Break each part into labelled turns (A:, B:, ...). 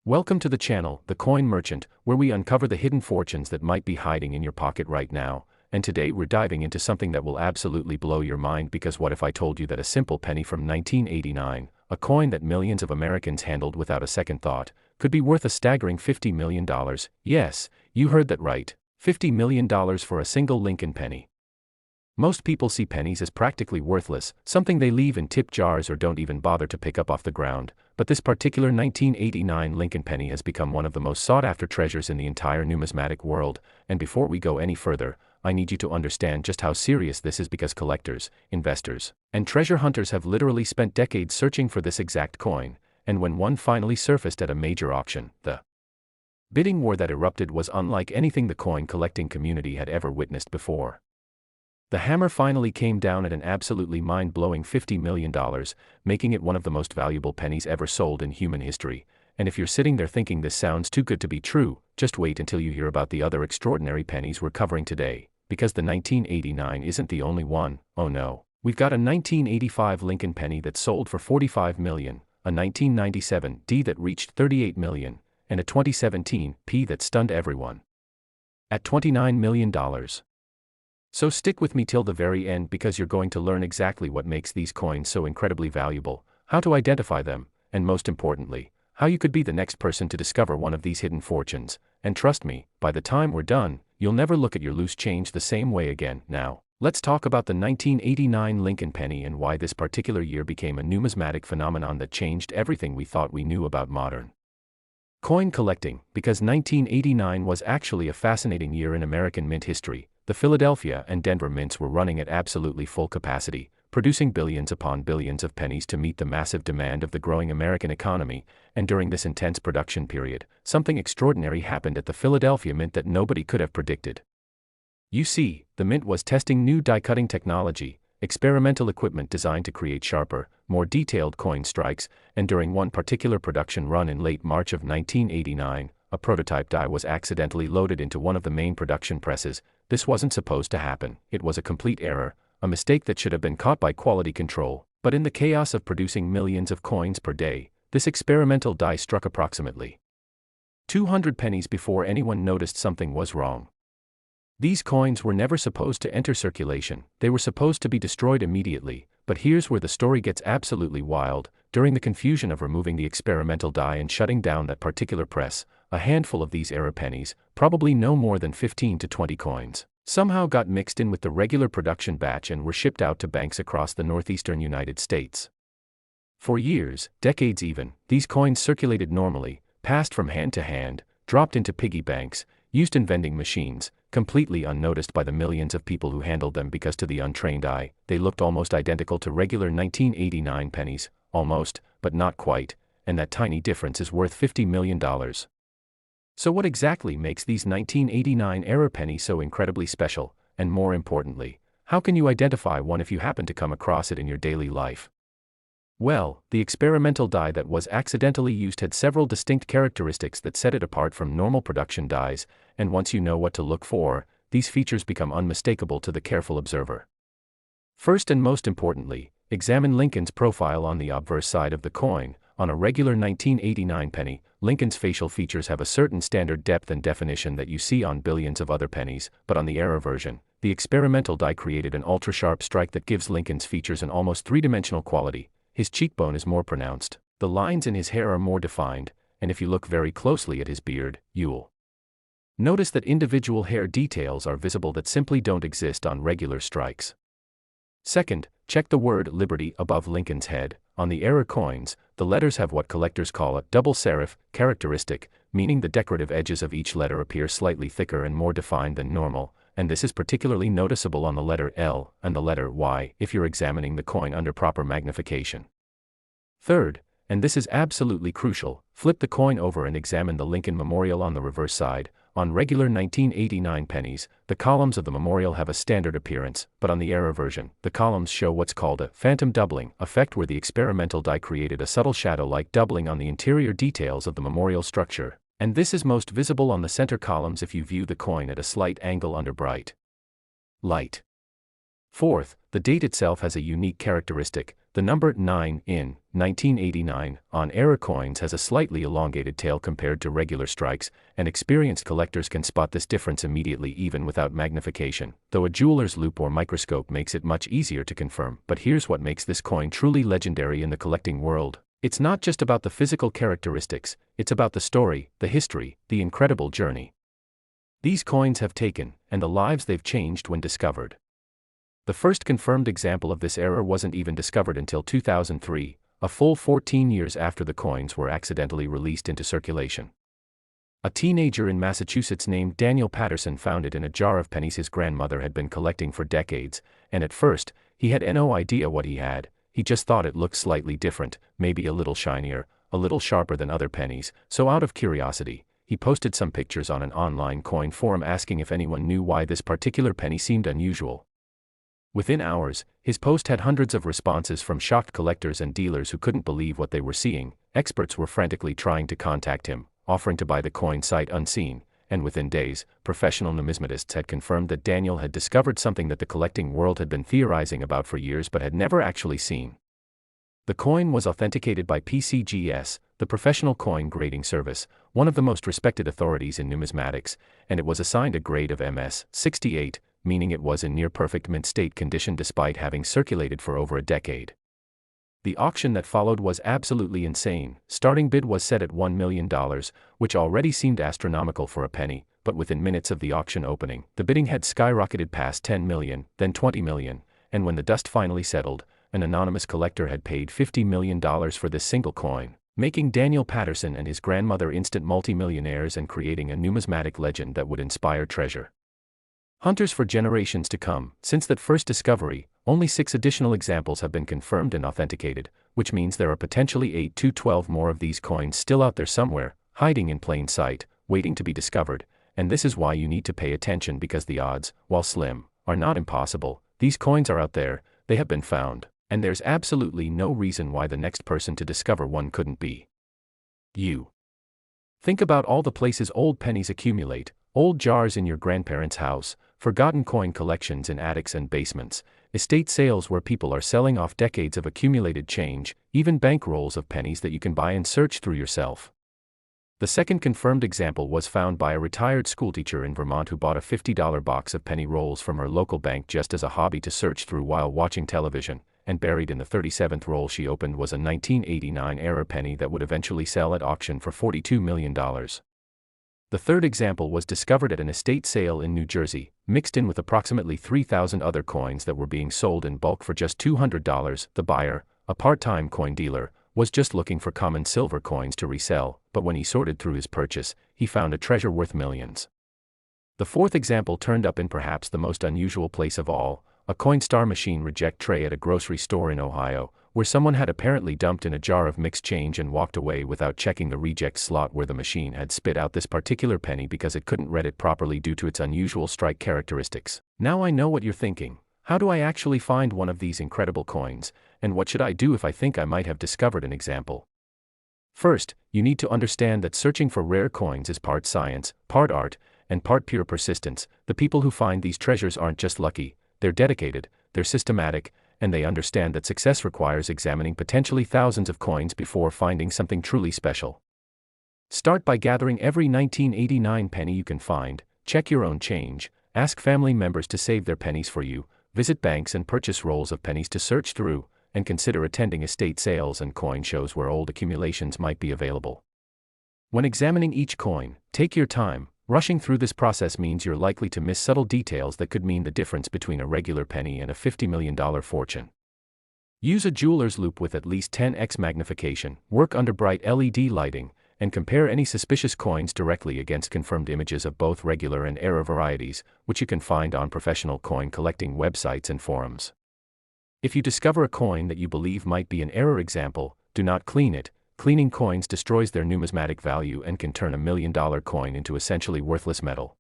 A: Welcome to the channel, The Coin Merchant, where we uncover the hidden fortunes that might be hiding in your pocket right now. And today we're diving into something that will absolutely blow your mind, because what if I told you that a simple penny from 1989, a coin that millions of Americans handled without a second thought, could be worth a staggering $50 million? Yes, you heard that right, $50 million for a single Lincoln penny. Most people see pennies as practically worthless, something they leave in tip jars or don't even bother to pick up off the ground, but this particular 1989 Lincoln penny has become one of the most sought-after treasures in the entire numismatic world. And before we go any further, I need you to understand just how serious this is, because collectors, investors, and treasure hunters have literally spent decades searching for this exact coin, and when one finally surfaced at a major auction, the bidding war that erupted was unlike anything the coin collecting community had ever witnessed before. The hammer finally came down at an absolutely mind-blowing $50 million, making it one of the most valuable pennies ever sold in human history. And if you're sitting there thinking this sounds too good to be true, just wait until you hear about the other extraordinary pennies we're covering today, because the 1989 isn't the only one. Oh no, we've got a 1985 Lincoln penny that sold for $45 million, a 1997 D that reached $38 million, and a 2017 P that stunned everyone at $29 million. So stick with me till the very end, because you're going to learn exactly what makes these coins so incredibly valuable, how to identify them, and most importantly, how you could be the next person to discover one of these hidden fortunes. And trust me, by the time we're done, you'll never look at your loose change the same way again. Now, let's talk about the 1989 Lincoln penny and why this particular year became a numismatic phenomenon that changed everything we thought we knew about modern coin collecting. Because 1989 was actually a fascinating year in American mint history. The Philadelphia and Denver mints were running at absolutely full capacity, producing billions upon billions of pennies to meet the massive demand of the growing American economy. And during this intense production period, something extraordinary happened at the Philadelphia Mint that nobody could have predicted. You see, the mint was testing new die-cutting technology, experimental equipment designed to create sharper, more detailed coin strikes, and during one particular production run in late March of 1989, a prototype die was accidentally loaded into one of the main production presses. This wasn't supposed to happen. It was a complete error, a mistake that should have been caught by quality control. But in the chaos of producing millions of coins per day, this experimental die struck approximately 200 pennies before anyone noticed something was wrong. These coins were never supposed to enter circulation, they were supposed to be destroyed immediately. But here's where the story gets absolutely wild. During the confusion of removing the experimental die and shutting down that particular press, a handful of these error pennies, probably no more than 15 to 20 coins, somehow got mixed in with the regular production batch and were shipped out to banks across the northeastern United States. For years, decades even, these coins circulated normally, passed from hand to hand, dropped into piggy banks, used in vending machines, completely unnoticed by the millions of people who handled them, because to the untrained eye, they looked almost identical to regular 1989 pennies, almost, but not quite, and that tiny difference is worth $50 million. So what exactly makes these 1989 error pennies so incredibly special, and more importantly, how can you identify one if you happen to come across it in your daily life? Well, the experimental die that was accidentally used had several distinct characteristics that set it apart from normal production dies, and once you know what to look for, these features become unmistakable to the careful observer. First and most importantly, examine Lincoln's profile on the obverse side of the coin. On a regular 1989 penny, Lincoln's facial features have a certain standard depth and definition that you see on billions of other pennies, but on the error version, the experimental die created an ultra-sharp strike that gives Lincoln's features an almost three-dimensional quality. His cheekbone is more pronounced, the lines in his hair are more defined, and if you look very closely at his beard, you'll notice that individual hair details are visible that simply don't exist on regular strikes. Second, check the word Liberty above Lincoln's head. On the error coins, the letters have what collectors call a double serif characteristic, meaning the decorative edges of each letter appear slightly thicker and more defined than normal, and this is particularly noticeable on the letter L and the letter Y if you're examining the coin under proper magnification. Third, and this is absolutely crucial, flip the coin over and examine the Lincoln Memorial on the reverse side. On regular 1989 pennies, the columns of the memorial have a standard appearance, but on the error version, the columns show what's called a phantom doubling effect, where the experimental die created a subtle shadow-like doubling on the interior details of the memorial structure, and this is most visible on the center columns if you view the coin at a slight angle under bright light. Fourth, the date itself has a unique characteristic. The number 9 in 1989 on error coins has a slightly elongated tail compared to regular strikes, and experienced collectors can spot this difference immediately even without magnification, though a jeweler's loupe or microscope makes it much easier to confirm. But here's what makes this coin truly legendary in the collecting world. It's not just about the physical characteristics, it's about the story, the history, the incredible journey these coins have taken, and the lives they've changed when discovered. The first confirmed example of this error wasn't even discovered until 2003, a full 14 years after the coins were accidentally released into circulation. A teenager in Massachusetts named Daniel Patterson found it in a jar of pennies his grandmother had been collecting for decades, and at first, he had no idea what he had. He just thought it looked slightly different, maybe a little shinier, a little sharper than other pennies, so out of curiosity, he posted some pictures on an online coin forum asking if anyone knew why this particular penny seemed unusual. Within hours, his post had hundreds of responses from shocked collectors and dealers who couldn't believe what they were seeing. Experts were frantically trying to contact him, offering to buy the coin sight unseen, and within days, professional numismatists had confirmed that Daniel had discovered something that the collecting world had been theorizing about for years but had never actually seen. The coin was authenticated by PCGS, the professional coin grading service, one of the most respected authorities in numismatics, and it was assigned a grade of MS 68, meaning it was in near-perfect mint state condition despite having circulated for over a decade. The auction that followed was absolutely insane. Starting bid was set at $1 million, which already seemed astronomical for a penny, but within minutes of the auction opening, the bidding had skyrocketed past $10 million, then $20 million, and when the dust finally settled, an anonymous collector had paid $50 million for this single coin, making Daniel Patterson and his grandmother instant multimillionaires and creating a numismatic legend that would inspire treasure hunters for generations to come. Since that first discovery, only 6 additional examples have been confirmed and authenticated, which means there are potentially 8 to 12 more of these coins still out there somewhere, hiding in plain sight, waiting to be discovered, and this is why you need to pay attention because the odds, while slim, are not impossible. These coins are out there, they have been found, and there's absolutely no reason why the next person to discover one couldn't be you. Think about all the places old pennies accumulate, old jars in your grandparents' house, forgotten coin collections in attics and basements, estate sales where people are selling off decades of accumulated change, even bank rolls of pennies that you can buy and search through yourself. The second confirmed example was found by a retired schoolteacher in Vermont who bought a $50 box of penny rolls from her local bank just as a hobby to search through while watching television, and buried in the 37th roll she opened was a 1989 error penny that would eventually sell at auction for $42 million. The third example was discovered at an estate sale in New Jersey, mixed in with approximately 3,000 other coins that were being sold in bulk for just $200. The buyer, a part-time coin dealer, was just looking for common silver coins to resell, but when he sorted through his purchase, he found a treasure worth millions. The fourth example turned up in perhaps the most unusual place of all, a Coinstar machine reject tray at a grocery store in Ohio, where someone had apparently dumped in a jar of mixed change and walked away without checking the reject slot where the machine had spit out this particular penny because it couldn't read it properly due to its unusual strike characteristics. Now I know what you're thinking. How do I actually find one of these incredible coins, and what should I do if I think I might have discovered an example? First, you need to understand that searching for rare coins is part science, part art, and part pure persistence. The people who find these treasures aren't just lucky, they're dedicated, they're systematic, and they understand that success requires examining potentially thousands of coins before finding something truly special. Start by gathering every 1989 penny you can find, check your own change, ask family members to save their pennies for you, visit banks and purchase rolls of pennies to search through, and consider attending estate sales and coin shows where old accumulations might be available. When examining each coin, take your time. Rushing through this process means you're likely to miss subtle details that could mean the difference between a regular penny and a $50 million fortune. Use a jeweler's loupe with at least 10x magnification, work under bright LED lighting, and compare any suspicious coins directly against confirmed images of both regular and error varieties, which you can find on professional coin collecting websites and forums. If you discover a coin that you believe might be an error example, do not clean it. Cleaning coins destroys their numismatic value and can turn $1 million coin into essentially worthless metal.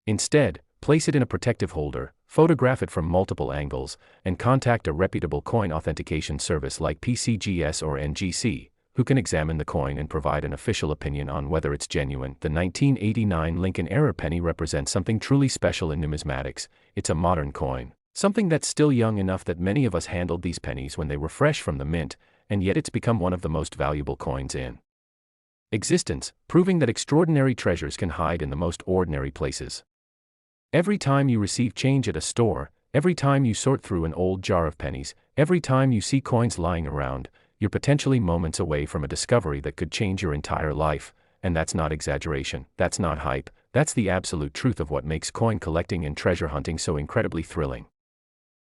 A: Instead, place it in a protective holder, photograph it from multiple angles, and contact a reputable coin authentication service like PCGS or NGC, who can examine the coin and provide an official opinion on whether it's genuine. The 1989 Lincoln error penny represents something truly special in numismatics. It's a modern coin, Something that's still young enough that many of us handled these pennies when they were fresh from the mint, and yet it's become one of the most valuable coins in existence, proving that extraordinary treasures can hide in the most ordinary places. Every time you receive change at a store, every time you sort through an old jar of pennies, every time you see coins lying around, you're potentially moments away from a discovery that could change your entire life, and that's not exaggeration, that's not hype, that's the absolute truth of what makes coin collecting and treasure hunting so incredibly thrilling.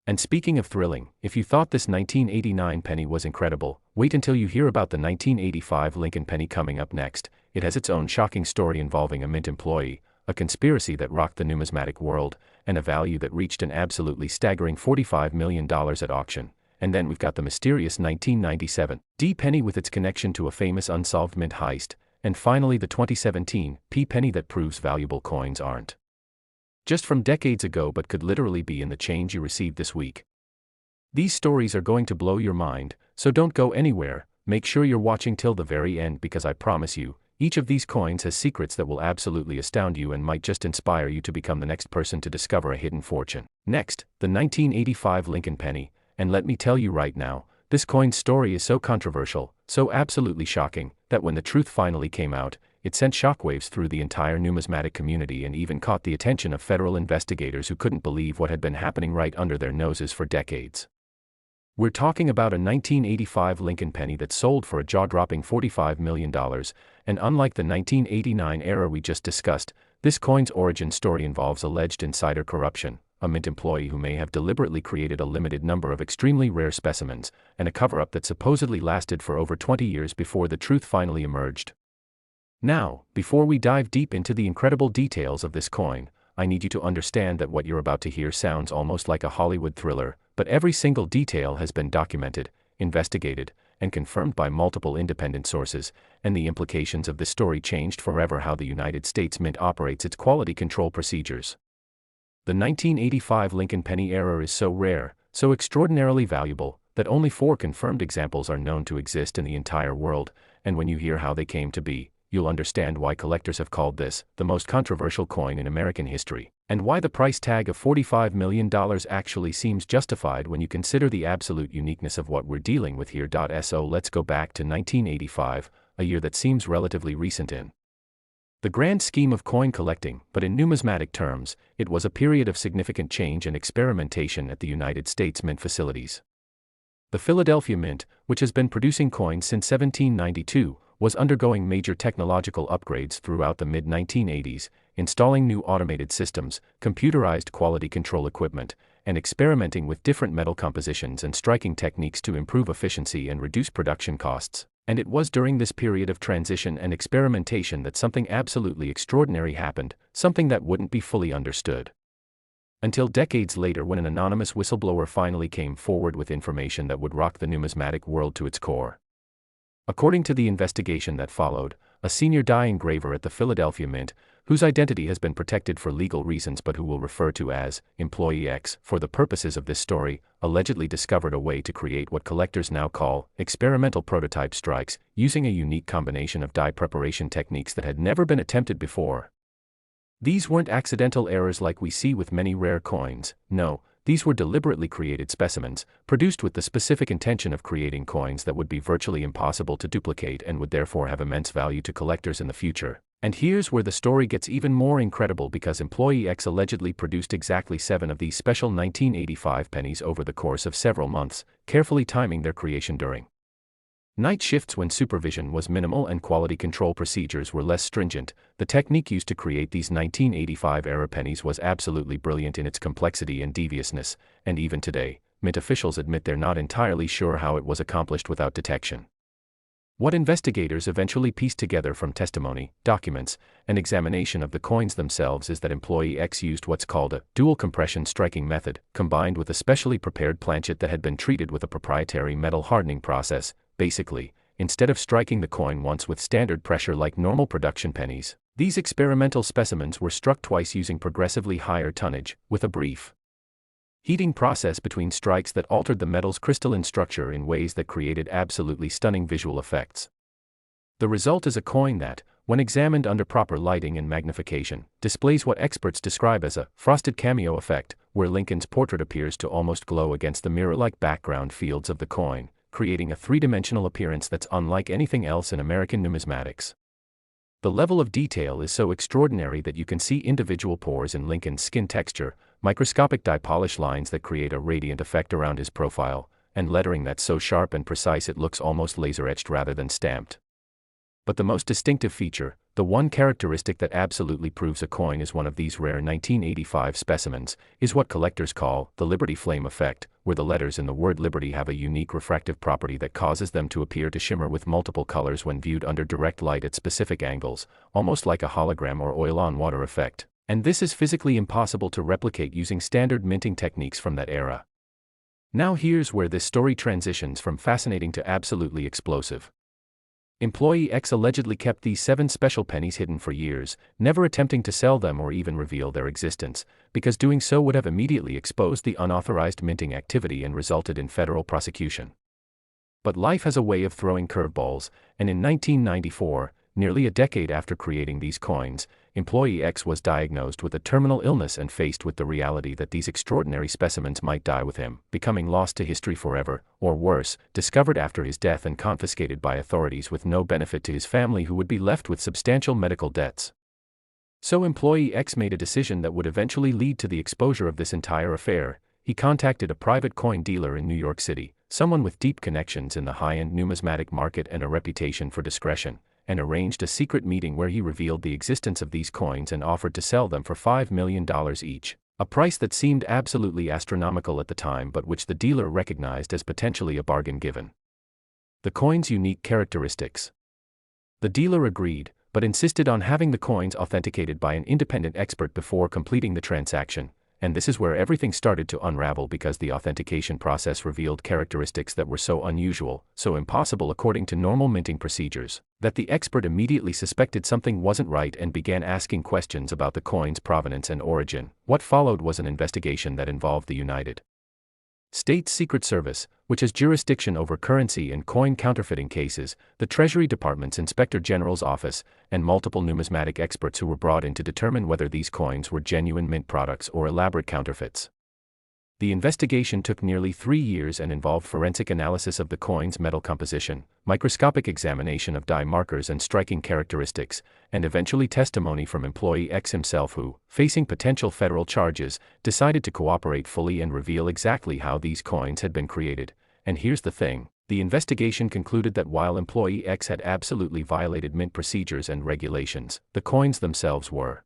A: And speaking of thrilling, if you thought this 1989 penny was incredible, wait until you hear about the 1985 Lincoln penny coming up next. It has its own shocking story involving a mint employee, a conspiracy that rocked the numismatic world, and a value that reached an absolutely staggering $45 million at auction. And then we've got the mysterious 1997 D penny with its connection to a famous unsolved mint heist, and finally the 2017 P penny that proves valuable coins aren't just from decades ago but could literally be in the change you received this week. These stories are going to blow your mind, so don't go anywhere. Make sure you're watching till the very end because I promise you, each of these coins has secrets that will absolutely astound you and might just inspire you to become the next person to discover a hidden fortune. Next, the 1985 Lincoln penny, and let me tell you right now, this coin's story is so controversial, so absolutely shocking, that when the truth finally came out, it sent shockwaves through the entire numismatic community and even caught the attention of federal investigators who couldn't believe what had been happening right under their noses for decades. We're talking about a 1985 Lincoln penny that sold for a jaw-dropping $45 million, and unlike the 1989 era we just discussed, this coin's origin story involves alleged insider corruption, a mint employee who may have deliberately created a limited number of extremely rare specimens, and a cover-up that supposedly lasted for over 20 years before the truth finally emerged. Now, before we dive deep into the incredible details of this coin, I need you to understand that what you're about to hear sounds almost like a Hollywood thriller, but every single detail has been documented, investigated, and confirmed by multiple independent sources, and the implications of this story changed forever how the United States Mint operates its quality control procedures. The 1985 Lincoln penny era is so rare, so extraordinarily valuable, that only 4 confirmed examples are known to exist in the entire world, and when you hear how they came to be, you'll understand why collectors have called this the most controversial coin in American history, and why the price tag of $45 million actually seems justified when you consider the absolute uniqueness of what we're dealing with here. So let's go back to 1985, a year that seems relatively recent in the grand scheme of coin collecting, but in numismatic terms, it was a period of significant change and experimentation at the United States Mint facilities. The Philadelphia Mint, which has been producing coins since 1792, was undergoing major technological upgrades throughout the mid-1980s, installing new automated systems, computerized quality control equipment, and experimenting with different metal compositions and striking techniques to improve efficiency and reduce production costs. And it was during this period of transition and experimentation that something absolutely extraordinary happened, something that wouldn't be fully understood until decades later when an anonymous whistleblower finally came forward with information that would rock the numismatic world to its core. According to the investigation that followed, a senior die engraver at the Philadelphia Mint, whose identity has been protected for legal reasons but who we'll refer to as Employee X for the purposes of this story, allegedly discovered a way to create what collectors now call experimental prototype strikes, using a unique combination of die preparation techniques that had never been attempted before. These weren't accidental errors like we see with many rare coins. No, these were deliberately created specimens, produced with the specific intention of creating coins that would be virtually impossible to duplicate and would therefore have immense value to collectors in the future. And here's where the story gets even more incredible, because Employee X allegedly produced exactly 7 of these special 1985 pennies over the course of several months, carefully timing their creation during night shifts when supervision was minimal and quality control procedures were less stringent. The technique used to create these 1985-era pennies was absolutely brilliant in its complexity and deviousness, and even today, Mint officials admit they're not entirely sure how it was accomplished without detection. What investigators eventually pieced together from testimony, documents, and examination of the coins themselves is that Employee X used what's called a dual compression striking method, combined with a specially prepared planchet that had been treated with a proprietary metal hardening process. Basically, instead of striking the coin once with standard pressure like normal production pennies, these experimental specimens were struck twice using progressively higher tonnage, with a brief heating process between strikes that altered the metal's crystalline structure in ways that created absolutely stunning visual effects. The result is a coin that, when examined under proper lighting and magnification, displays what experts describe as a frosted cameo effect, where Lincoln's portrait appears to almost glow against the mirror-like background fields of the coin, creating a three-dimensional appearance that's unlike anything else in American numismatics. The level of detail is so extraordinary that you can see individual pores in Lincoln's skin texture, microscopic dye polish lines that create a radiant effect around his profile, and lettering that's so sharp and precise it looks almost laser-etched rather than stamped. But the most distinctive feature, the one characteristic that absolutely proves a coin is one of these rare 1985 specimens, is what collectors call the Liberty Flame effect, where the letters in the word Liberty have a unique refractive property that causes them to appear to shimmer with multiple colors when viewed under direct light at specific angles, almost like a hologram or oil-on-water effect. And this is physically impossible to replicate using standard minting techniques from that era. Now here's where this story transitions from fascinating to absolutely explosive. Employee X allegedly kept these 7 special pennies hidden for years, never attempting to sell them or even reveal their existence, because doing so would have immediately exposed the unauthorized minting activity and resulted in federal prosecution. But life has a way of throwing curveballs, and in 1994, nearly a decade after creating these coins, Employee X was diagnosed with a terminal illness and faced with the reality that these extraordinary specimens might die with him, becoming lost to history forever, or worse, discovered after his death and confiscated by authorities with no benefit to his family who would be left with substantial medical debts. So Employee X made a decision that would eventually lead to the exposure of this entire affair. He contacted a private coin dealer in New York City, someone with deep connections in the high-end numismatic market and a reputation for discretion, and arranged a secret meeting where he revealed the existence of these coins and offered to sell them for $5 million each, a price that seemed absolutely astronomical at the time but which the dealer recognized as potentially a bargain given the coin's unique characteristics. The dealer agreed, but insisted on having the coins authenticated by an independent expert before completing the transaction, and this is where everything started to unravel because the authentication process revealed characteristics that were so unusual, so impossible according to normal minting procedures, that the expert immediately suspected something wasn't right and began asking questions about the coin's provenance and origin. What followed was an investigation that involved the United States Secret Service, which has jurisdiction over currency and coin counterfeiting cases, the Treasury Department's Inspector General's office, and multiple numismatic experts who were brought in to determine whether these coins were genuine mint products or elaborate counterfeits. The investigation took nearly 3 years and involved forensic analysis of the coin's metal composition, microscopic examination of die markers and striking characteristics, and eventually testimony from Employee X himself who, facing potential federal charges, decided to cooperate fully and reveal exactly how these coins had been created. And here's the thing, the investigation concluded that while Employee X had absolutely violated mint procedures and regulations, the coins themselves were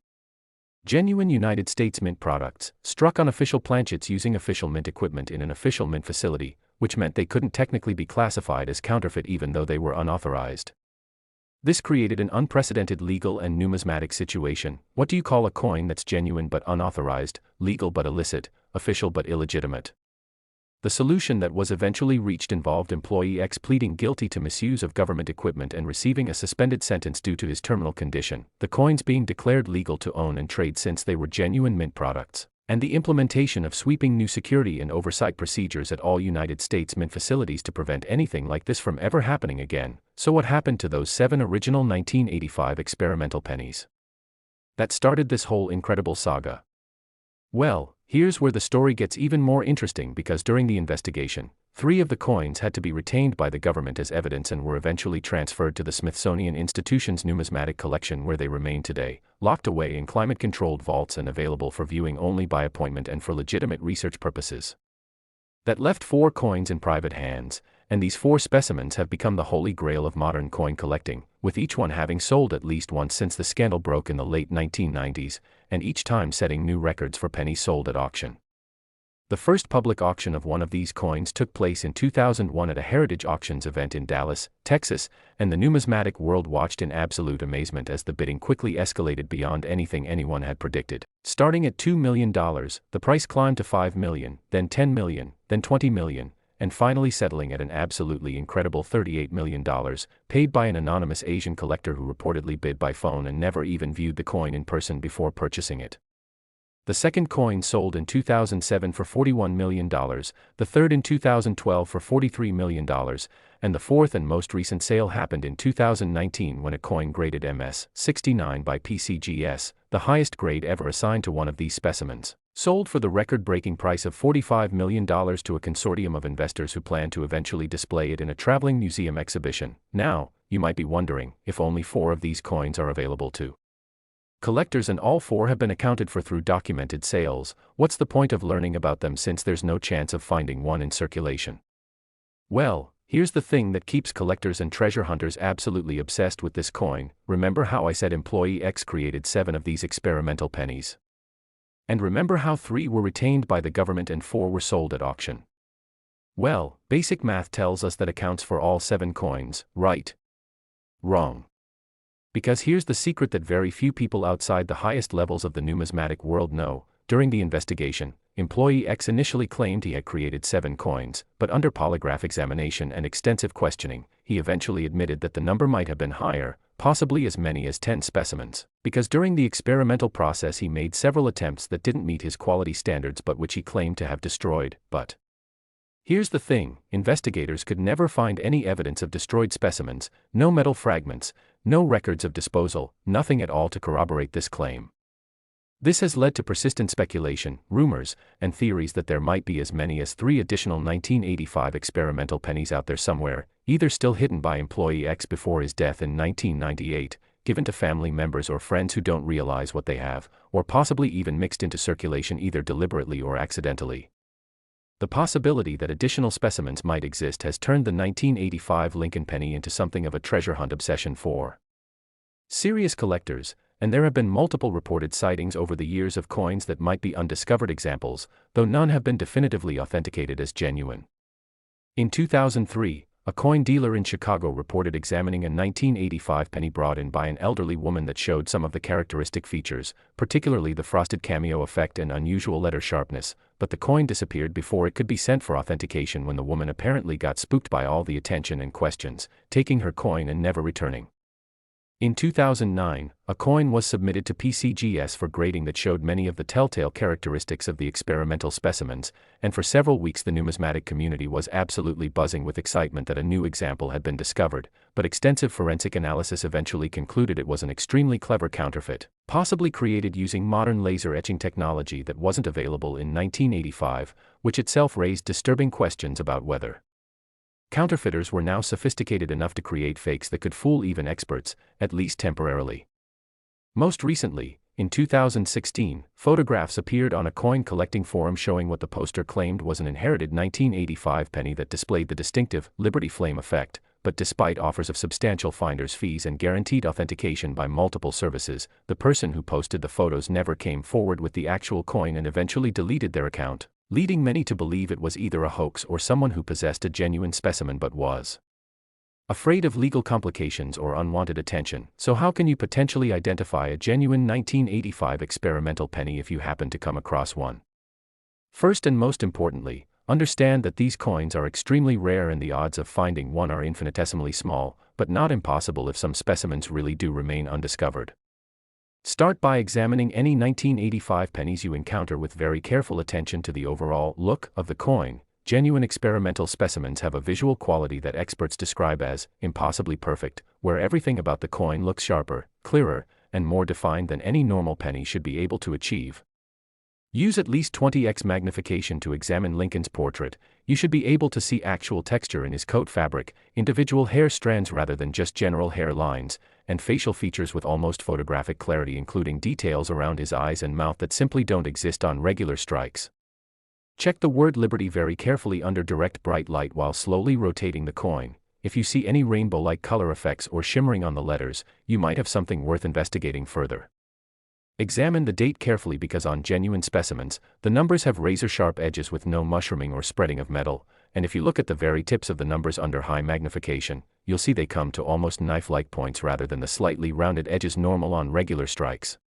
A: genuine United States Mint products, struck on official planchets using official mint equipment in an official mint facility, which meant they couldn't technically be classified as counterfeit even though they were unauthorized. This created an unprecedented legal and numismatic situation. What do you call a coin that's genuine but unauthorized, legal but illicit, official but illegitimate? The solution that was eventually reached involved Employee X pleading guilty to misuse of government equipment and receiving a suspended sentence due to his terminal condition, the coins being declared legal to own and trade since they were genuine mint products, and the implementation of sweeping new security and oversight procedures at all United States mint facilities to prevent anything like this from ever happening again. So what happened to those 7 original 1985 experimental pennies that started this whole incredible saga? Well, here's where the story gets even more interesting because during the investigation, 3 of the coins had to be retained by the government as evidence and were eventually transferred to the Smithsonian Institution's numismatic collection where they remain today, locked away in climate-controlled vaults and available for viewing only by appointment and for legitimate research purposes. That left 4 coins in private hands, and these 4 specimens have become the holy grail of modern coin collecting, with each one having sold at least once since the scandal broke in the late 1990s, and each time setting new records for pennies sold at auction. The first public auction of one of these coins took place in 2001 at a Heritage Auctions event in Dallas, Texas, and the numismatic world watched in absolute amazement as the bidding quickly escalated beyond anything anyone had predicted. Starting at $2 million, the price climbed to $5 million, then $10 million, then $20 million, and finally settling at an absolutely incredible $38 million, paid by an anonymous Asian collector who reportedly bid by phone and never even viewed the coin in person before purchasing it. The second coin sold in 2007 for $41 million, the third in 2012 for $43 million, and the fourth and most recent sale happened in 2019 when a coin graded MS-69 by PCGS, the highest grade ever assigned to one of these specimens, sold for the record-breaking price of $45 million to a consortium of investors who plan to eventually display it in a traveling museum exhibition. Now, you might be wondering if only 4 of these coins are available to collectors and all 4 have been accounted for through documented sales. What's the point of learning about them since there's no chance of finding one in circulation? Well, here's the thing that keeps collectors and treasure hunters absolutely obsessed with this coin. Remember how I said Employee X created 7 of these experimental pennies? And remember how 3 were retained by the government and 4 were sold at auction? Well, basic math tells us that accounts for all 7 coins, right? Wrong. Because here's the secret that very few people outside the highest levels of the numismatic world know. During the investigation, Employee X initially claimed he had created 7 coins, but under polygraph examination and extensive questioning, he eventually admitted that the number might have been higher, possibly as many as 10 specimens, because during the experimental process he made several attempts that didn't meet his quality standards but which he claimed to have destroyed. But here's the thing, investigators could never find any evidence of destroyed specimens, no metal fragments, no records of disposal, nothing at all to corroborate this claim. This has led to persistent speculation, rumors, and theories that there might be as many as 3 additional 1985 experimental pennies out there somewhere, either still hidden by Employee X before his death in 1998, given to family members or friends who don't realize what they have, or possibly even mixed into circulation either deliberately or accidentally. The possibility that additional specimens might exist has turned the 1985 Lincoln penny into something of a treasure hunt obsession for serious collectors, and there have been multiple reported sightings over the years of coins that might be undiscovered examples, though none have been definitively authenticated as genuine. In 2003, a coin dealer in Chicago reported examining a 1985 penny brought in by an elderly woman that showed some of the characteristic features, particularly the frosted cameo effect and unusual letter sharpness, but the coin disappeared before it could be sent for authentication when the woman apparently got spooked by all the attention and questions, taking her coin and never returning. In 2009, a coin was submitted to PCGS for grading that showed many of the telltale characteristics of the experimental specimens, and for several weeks the numismatic community was absolutely buzzing with excitement that a new example had been discovered, but extensive forensic analysis eventually concluded it was an extremely clever counterfeit, possibly created using modern laser etching technology that wasn't available in 1985, which itself raised disturbing questions about whether counterfeiters were now sophisticated enough to create fakes that could fool even experts, at least temporarily. Most recently, in 2016, photographs appeared on a coin collecting forum showing what the poster claimed was an inherited 1985 penny that displayed the distinctive Liberty Flame effect, but despite offers of substantial finder's fees and guaranteed authentication by multiple services, the person who posted the photos never came forward with the actual coin and eventually deleted their account, leading many to believe it was either a hoax or someone who possessed a genuine specimen but was afraid of legal complications or unwanted attention. So how can you potentially identify a genuine 1985 experimental penny if you happen to come across one? First and most importantly, understand that these coins are extremely rare and the odds of finding one are infinitesimally small, but not impossible if some specimens really do remain undiscovered. Start by examining any 1985 pennies you encounter with very careful attention to the overall look of the coin. Genuine experimental specimens have a visual quality that experts describe as impossibly perfect, where everything about the coin looks sharper, clearer, and more defined than any normal penny should be able to achieve. Use at least 20x magnification to examine Lincoln's portrait. You should be able to see actual texture in his coat fabric, individual hair strands rather than just general hair lines, and facial features with almost photographic clarity, including details around his eyes and mouth that simply don't exist on regular strikes. Check the word Liberty very carefully under direct bright light while slowly rotating the coin. If you see any rainbow-like color effects or shimmering on the letters, you might have something worth investigating further. Examine the date carefully because on genuine specimens, the numbers have razor-sharp edges with no mushrooming or spreading of metal, and if you look at the very tips of the numbers under high magnification, you'll see they come to almost knife-like points rather than the slightly rounded edges normal on regular strikes.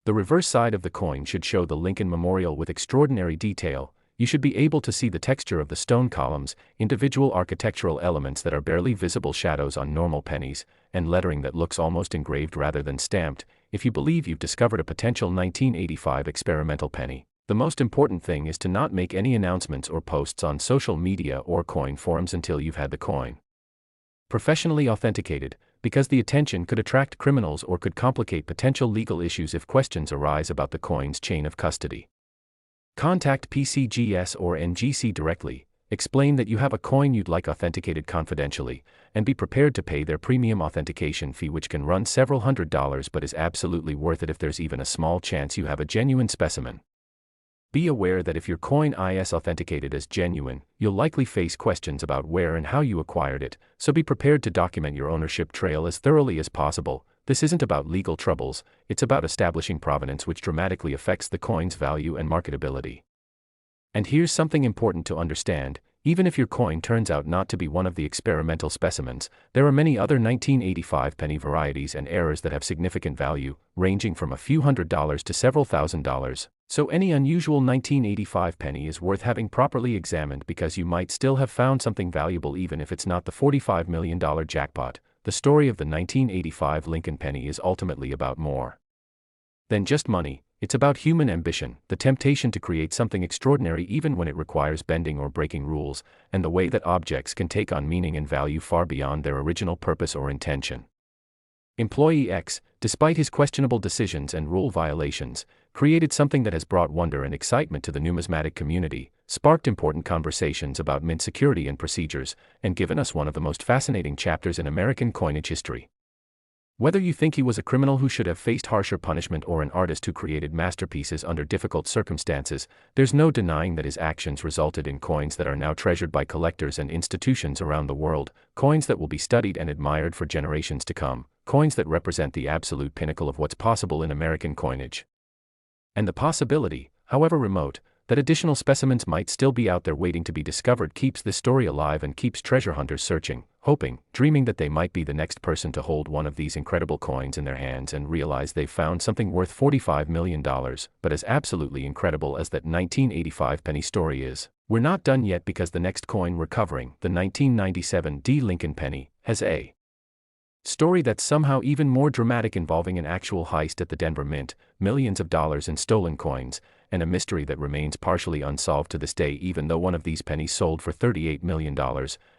A: The reverse side of the coin should show the Lincoln Memorial with extraordinary detail. You should be able to see the texture of the stone columns, individual architectural elements that are barely visible shadows on normal pennies, and lettering that looks almost engraved rather than stamped. if you believe you've discovered a potential 1985 experimental penny, the most important thing is to not make any announcements or posts on social media or coin forums until you've had the coin professionally authenticated, because the attention could attract criminals or could complicate potential legal issues if questions arise about the coin's chain of custody. Contact PCGS or NGC directly, explain that you have a coin you'd like authenticated confidentially, and be prepared to pay their premium authentication fee, which can run several $100s but is absolutely worth it if there's even a small chance you have a genuine specimen. Be aware that if your coin is authenticated as genuine, you'll likely face questions about where and how you acquired it, so be prepared to document your ownership trail as thoroughly as possible. This isn't about legal troubles, it's about establishing provenance, which dramatically affects the coin's value and marketability. And here's something important to understand: even if your coin turns out not to be one of the experimental specimens, there are many other 1985 penny varieties and errors that have significant value, ranging from a few $100s to several $1,000s. So any unusual 1985 penny is worth having properly examined, because you might still have found something valuable even if it's not the $45 million jackpot. The story of the 1985 Lincoln penny is ultimately about more than just money. It's about human ambition, the temptation to create something extraordinary even when it requires bending or breaking rules, and the way that objects can take on meaning and value far beyond their original purpose or intention. Employee X, despite his questionable decisions and rule violations, created something that has brought wonder and excitement to the numismatic community, sparked important conversations about mint security and procedures, and given us one of the most fascinating chapters in American coinage history. Whether you think he was a criminal who should have faced harsher punishment or an artist who created masterpieces under difficult circumstances, there's no denying that his actions resulted in coins that are now treasured by collectors and institutions around the world, coins that will be studied and admired for generations to come, coins that represent the absolute pinnacle of what's possible in American coinage. And the possibility, however remote, that additional specimens might still be out there waiting to be discovered keeps this story alive and keeps treasure hunters searching, hoping, dreaming that they might be the next person to hold one of these incredible coins in their hands and realize they've found something worth $45 million. But as absolutely incredible as that 1985 penny story is, we're not done yet, because the next coin we're covering, the 1997 Lincoln penny, has a story that's somehow even more dramatic, involving an actual heist at the Denver Mint, millions of dollars in stolen coins, and a mystery that remains partially unsolved to this day, even though one of these pennies sold for $38 million.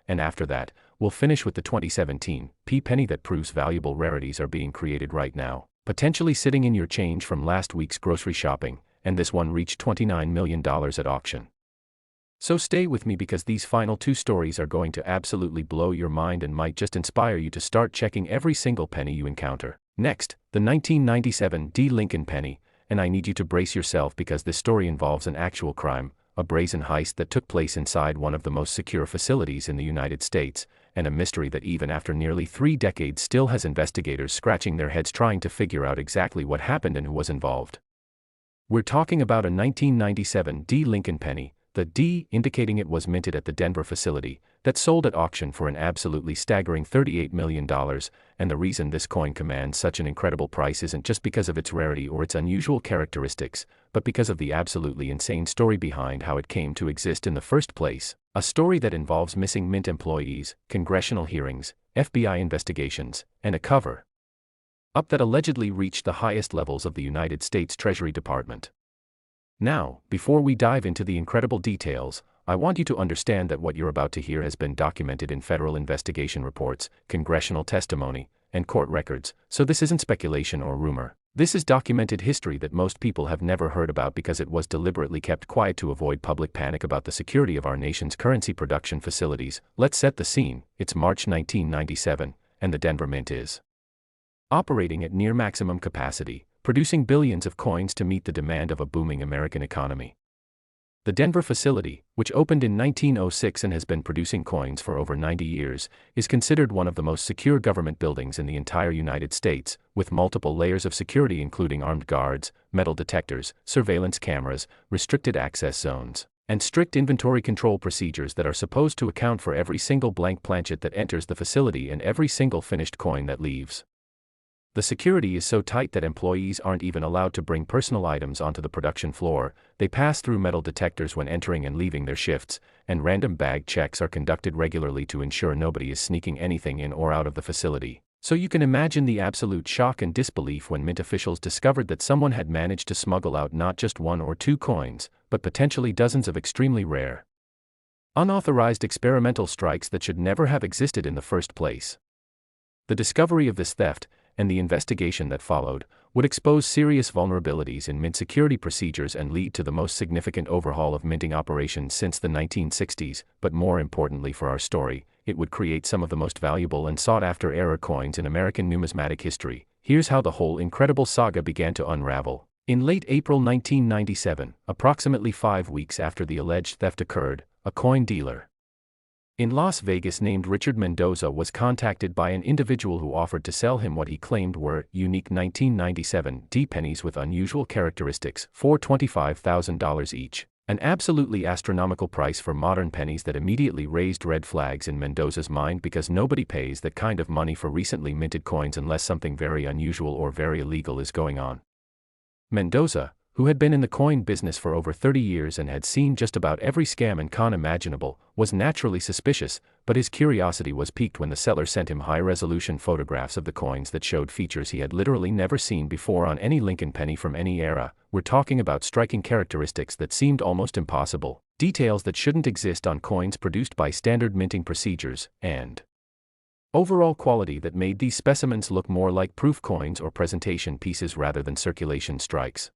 A: And after that, we'll finish with the 2017 penny that proves valuable rarities are being created right now, potentially sitting in your change from last week's grocery shopping, and this one reached $29 million at auction. So stay with me, because these final two stories are going to absolutely blow your mind and might just inspire you to start checking every single penny you encounter. Next, the 1997 Lincoln penny, and I need you to brace yourself, because this story involves an actual crime, a brazen heist that took place inside one of the most secure facilities in the United States, and a mystery that even after nearly 3 decades still has investigators scratching their heads trying to figure out exactly what happened and who was involved. We're talking about a 1997 Lincoln penny, the D indicating it was minted at the Denver facility, that sold at auction for an absolutely staggering $38 million, and the reason this coin commands such an incredible price isn't just because of its rarity or its unusual characteristics, but because of the absolutely insane story behind how it came to exist in the first place, a story that involves missing mint employees, congressional hearings, FBI investigations, and a cover-up that allegedly reached the highest levels of the United States Treasury Department. Now, before we dive into the incredible details, I want you to understand that what you're about to hear has been documented in federal investigation reports, congressional testimony, and court records, so this isn't speculation or rumor. This is documented history that most people have never heard about because it was deliberately kept quiet to avoid public panic about the security of our nation's currency production facilities. Let's set the scene. It's March 1997, and the Denver Mint is operating at near maximum capacity, producing billions of coins to meet the demand of a booming American economy. The Denver facility, which opened in 1906 and has been producing coins for over 90 years, is considered one of the most secure government buildings in the entire United States, with multiple layers of security including armed guards, metal detectors, surveillance cameras, restricted access zones, and strict inventory control procedures that are supposed to account for every single blank planchet that enters the facility and every single finished coin that leaves. The security is so tight that employees aren't even allowed to bring personal items onto the production floor. They pass through metal detectors when entering and leaving their shifts, and random bag checks are conducted regularly to ensure nobody is sneaking anything in or out of the facility. So you can imagine the absolute shock and disbelief when Mint officials discovered that someone had managed to smuggle out not just one or two coins, but potentially dozens of extremely rare, unauthorized experimental strikes that should never have existed in the first place. The discovery of this theft, and the investigation that followed, would expose serious vulnerabilities in Mint security procedures and lead to the most significant overhaul of minting operations since the 1960s, but more importantly for our story, it would create some of the most valuable and sought-after error coins in American numismatic history. Here's how the whole incredible saga began to unravel. In late April 1997, approximately 5 weeks after the alleged theft occurred, a coin dealer in Las Vegas named Richard Mendoza was contacted by an individual who offered to sell him what he claimed were unique 1997 D pennies with unusual characteristics for $25,000 each, an absolutely astronomical price for modern pennies that immediately raised red flags in Mendoza's mind because nobody pays that kind of money for recently minted coins unless something very unusual or very illegal is going on. Mendoza, who had been in the coin business for over 30 years and had seen just about every scam and con imaginable, was naturally suspicious, but his curiosity was piqued when the seller sent him high-resolution photographs of the coins that showed features he had literally never seen before on any Lincoln penny from any era. We're talking about striking characteristics that seemed almost impossible, details that shouldn't exist on coins produced by standard minting procedures, and overall quality that made these specimens look more like proof coins or presentation pieces rather than circulation strikes.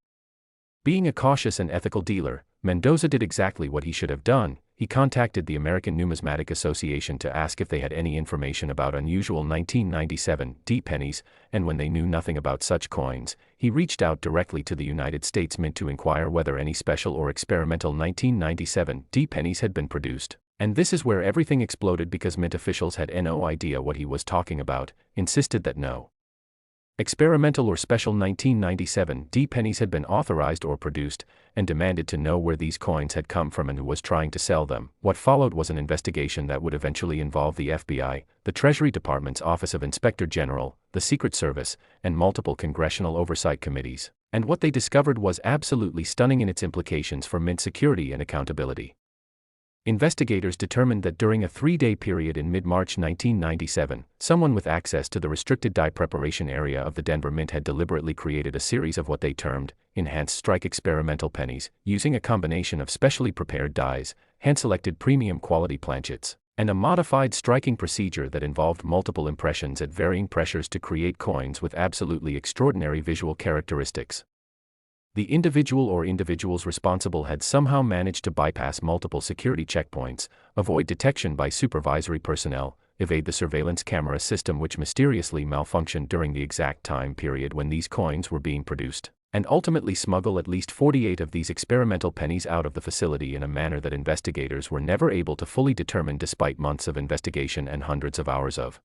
A: Being a cautious and ethical dealer, Mendoza did exactly what he should have done. He contacted the American Numismatic Association to ask if they had any information about unusual 1997 D pennies, and when they knew nothing about such coins, he reached out directly to the United States Mint to inquire whether any special or experimental 1997 D pennies had been produced. And this is where everything exploded because Mint officials had no idea what he was talking about, insisted that no experimental or special 1997 D pennies had been authorized or produced, and demanded to know where these coins had come from and who was trying to sell them. What followed was an investigation that would eventually involve the FBI, the Treasury Department's Office of Inspector General, the Secret Service, and multiple congressional oversight committees. And what they discovered was absolutely stunning in its implications for Mint security and accountability. Investigators determined that during a 3-day period in mid-March 1997, someone with access to the restricted die preparation area of the Denver Mint had deliberately created a series of what they termed enhanced strike experimental pennies, using a combination of specially prepared dies, hand-selected premium quality planchets, and a modified striking procedure that involved multiple impressions at varying pressures to create coins with absolutely extraordinary visual characteristics. The individual or individuals responsible had somehow managed to bypass multiple security checkpoints, avoid detection by supervisory personnel, evade the surveillance camera system which mysteriously malfunctioned during the exact time period when these coins were being produced, and ultimately smuggle at least 48 of these experimental pennies out of the facility in a manner that investigators were never able to fully determine despite months of investigation and hundreds of hours of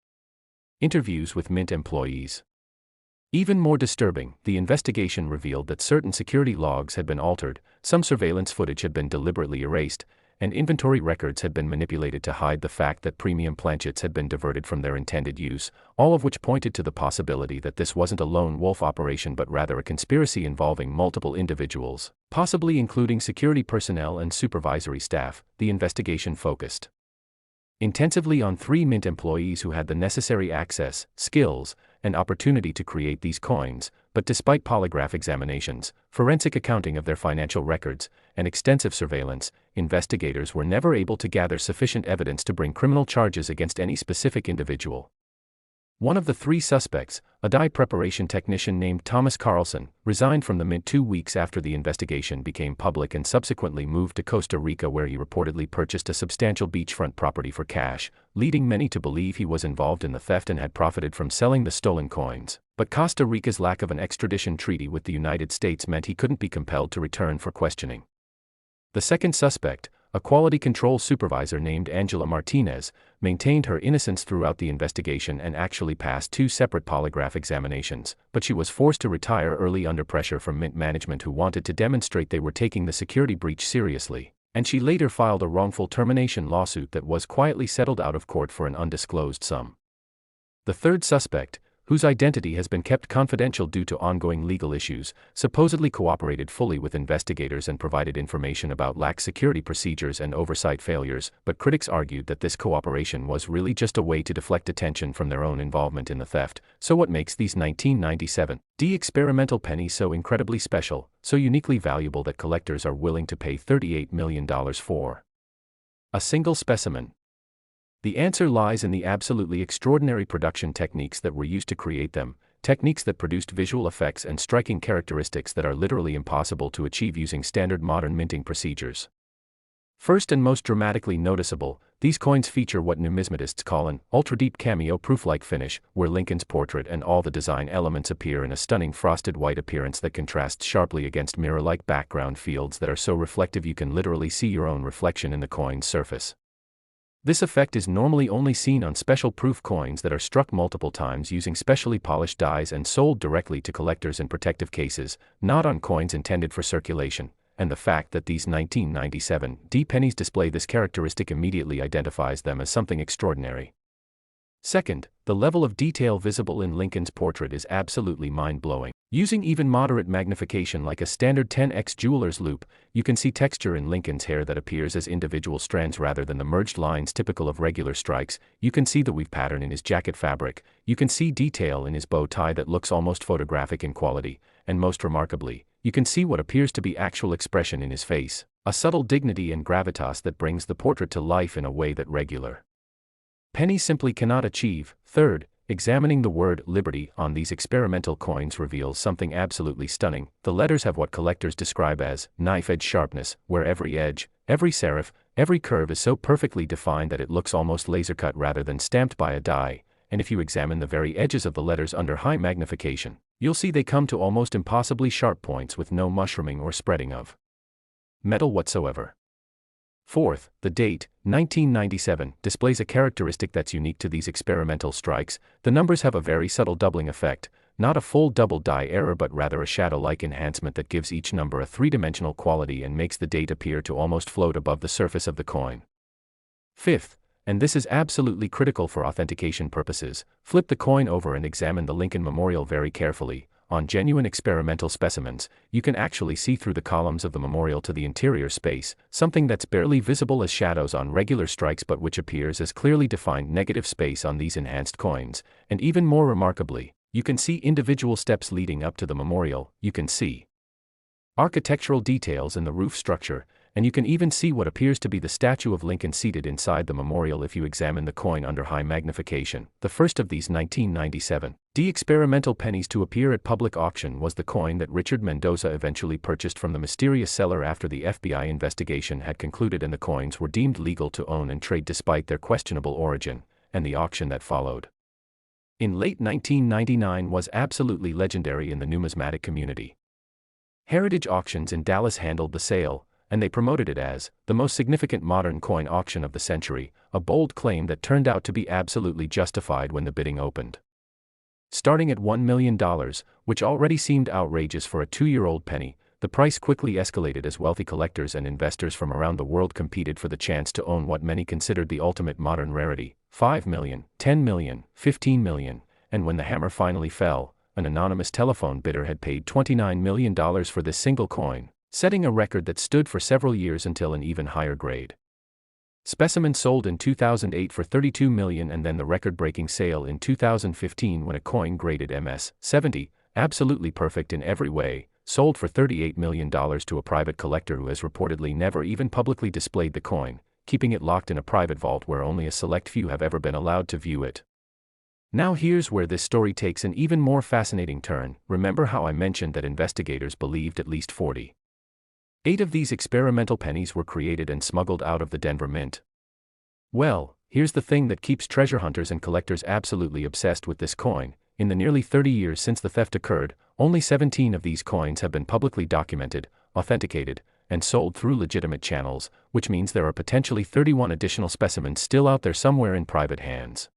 A: interviews with Mint employees. Even more disturbing, the investigation revealed that certain security logs had been altered, some surveillance footage had been deliberately erased, and inventory records had been manipulated to hide the fact that premium planchets had been diverted from their intended use, all of which pointed to the possibility that this wasn't a lone wolf operation but rather a conspiracy involving multiple individuals, possibly including security personnel and supervisory staff. The investigation focused intensively on 3 Mint employees who had the necessary access, skills, and opportunity to create these coins, but despite polygraph examinations, forensic accounting of their financial records, and extensive surveillance, investigators were never able to gather sufficient evidence to bring criminal charges against any specific individual. One of the 3 suspects, a die preparation technician named Thomas Carlson, resigned from the Mint 2 weeks after the investigation became public and subsequently moved to Costa Rica where he reportedly purchased a substantial beachfront property for cash, leading many to believe he was involved in the theft and had profited from selling the stolen coins. But Costa Rica's lack of an extradition treaty with the United States meant he couldn't be compelled to return for questioning. The second suspect, a quality control supervisor named Angela Martinez, maintained her innocence throughout the investigation and actually passed 2 separate polygraph examinations, but she was forced to retire early under pressure from Mint management who wanted to demonstrate they were taking the security breach seriously, and she later filed a wrongful termination lawsuit that was quietly settled out of court for an undisclosed sum. The third suspect, whose identity has been kept confidential due to ongoing legal issues, supposedly cooperated fully with investigators and provided information about lax security procedures and oversight failures, but critics argued that this cooperation was really just a way to deflect attention from their own involvement in the theft. So what makes these 1997 experimental pennies so incredibly special, so uniquely valuable that collectors are willing to pay $38 million for a single specimen? The answer lies in the absolutely extraordinary production techniques that were used to create them, techniques that produced visual effects and striking characteristics that are literally impossible to achieve using standard modern minting procedures. First and most dramatically noticeable, these coins feature what numismatists call an ultra-deep cameo proof-like finish, where Lincoln's portrait and all the design elements appear in a stunning frosted white appearance that contrasts sharply against mirror-like background fields that are so reflective you can literally see your own reflection in the coin's surface. This effect is normally only seen on special proof coins that are struck multiple times using specially polished dies and sold directly to collectors in protective cases, not on coins intended for circulation, and the fact that these 1997 pennies display this characteristic immediately identifies them as something extraordinary. Second, the level of detail visible in Lincoln's portrait is absolutely mind-blowing. Using even moderate magnification like a standard 10x jeweler's loupe, you can see texture in Lincoln's hair that appears as individual strands rather than the merged lines typical of regular strikes. You can see the weave pattern in his jacket fabric. You can see detail in his bow tie that looks almost photographic in quality, and most remarkably, you can see what appears to be actual expression in his face, a subtle dignity and gravitas that brings the portrait to life in a way that regular pennies simply cannot achieve. Third, examining the word liberty on these experimental coins reveals something absolutely stunning. The letters have what collectors describe as knife-edge sharpness, where every edge, every serif, every curve is so perfectly defined that it looks almost laser-cut rather than stamped by a die, and if you examine the very edges of the letters under high magnification, you'll see they come to almost impossibly sharp points with no mushrooming or spreading of metal whatsoever. Fourth, the date, 1997, displays a characteristic that's unique to these experimental strikes. The numbers have a very subtle doubling effect, not a full double die error but rather a shadow-like enhancement that gives each number a three-dimensional quality and makes the date appear to almost float above the surface of the coin. Fifth, and this is absolutely critical for authentication purposes, flip the coin over and examine the Lincoln Memorial very carefully. On genuine experimental specimens, you can actually see through the columns of the memorial to the interior space, something that's barely visible as shadows on regular strikes but which appears as clearly defined negative space on these enhanced coins, and even more remarkably, you can see individual steps leading up to the memorial. You can see architectural details in the roof structure, and you can even see what appears to be the statue of Lincoln seated inside the memorial if you examine the coin under high magnification. The first of these 1997 experimental pennies to appear at public auction was the coin that Richard Mendoza eventually purchased from the mysterious seller after the FBI investigation had concluded and the coins were deemed legal to own and trade despite their questionable origin, and the auction that followed in late 1999 was absolutely legendary in the numismatic community. Heritage Auctions in Dallas handled the sale, and they promoted it as the most significant modern coin auction of the century, a bold claim that turned out to be absolutely justified when the bidding opened. Starting at $1 million, which already seemed outrageous for a 2-year-old penny, the price quickly escalated as wealthy collectors and investors from around the world competed for the chance to own what many considered the ultimate modern rarity: $5 million, $10 million, $15 million, and when the hammer finally fell, an anonymous telephone bidder had paid $29 million for this single coin, setting a record that stood for several years until an even higher grade specimen sold in 2008 for $32 million, and then the record-breaking sale in 2015 when a coin graded MS-70, absolutely perfect in every way, sold for $38 million to a private collector who has reportedly never even publicly displayed the coin, keeping it locked in a private vault where only a select few have ever been allowed to view it. Now here's where this story takes an even more fascinating turn. Remember how I mentioned that investigators believed at least 48 of these experimental pennies were created and smuggled out of the Denver Mint? Well, here's the thing that keeps treasure hunters and collectors absolutely obsessed with this coin. In the nearly 30 years since the theft occurred, only 17 of these coins have been publicly documented, authenticated, and sold through legitimate channels, which means there are potentially 31 additional specimens still out there somewhere in private hands.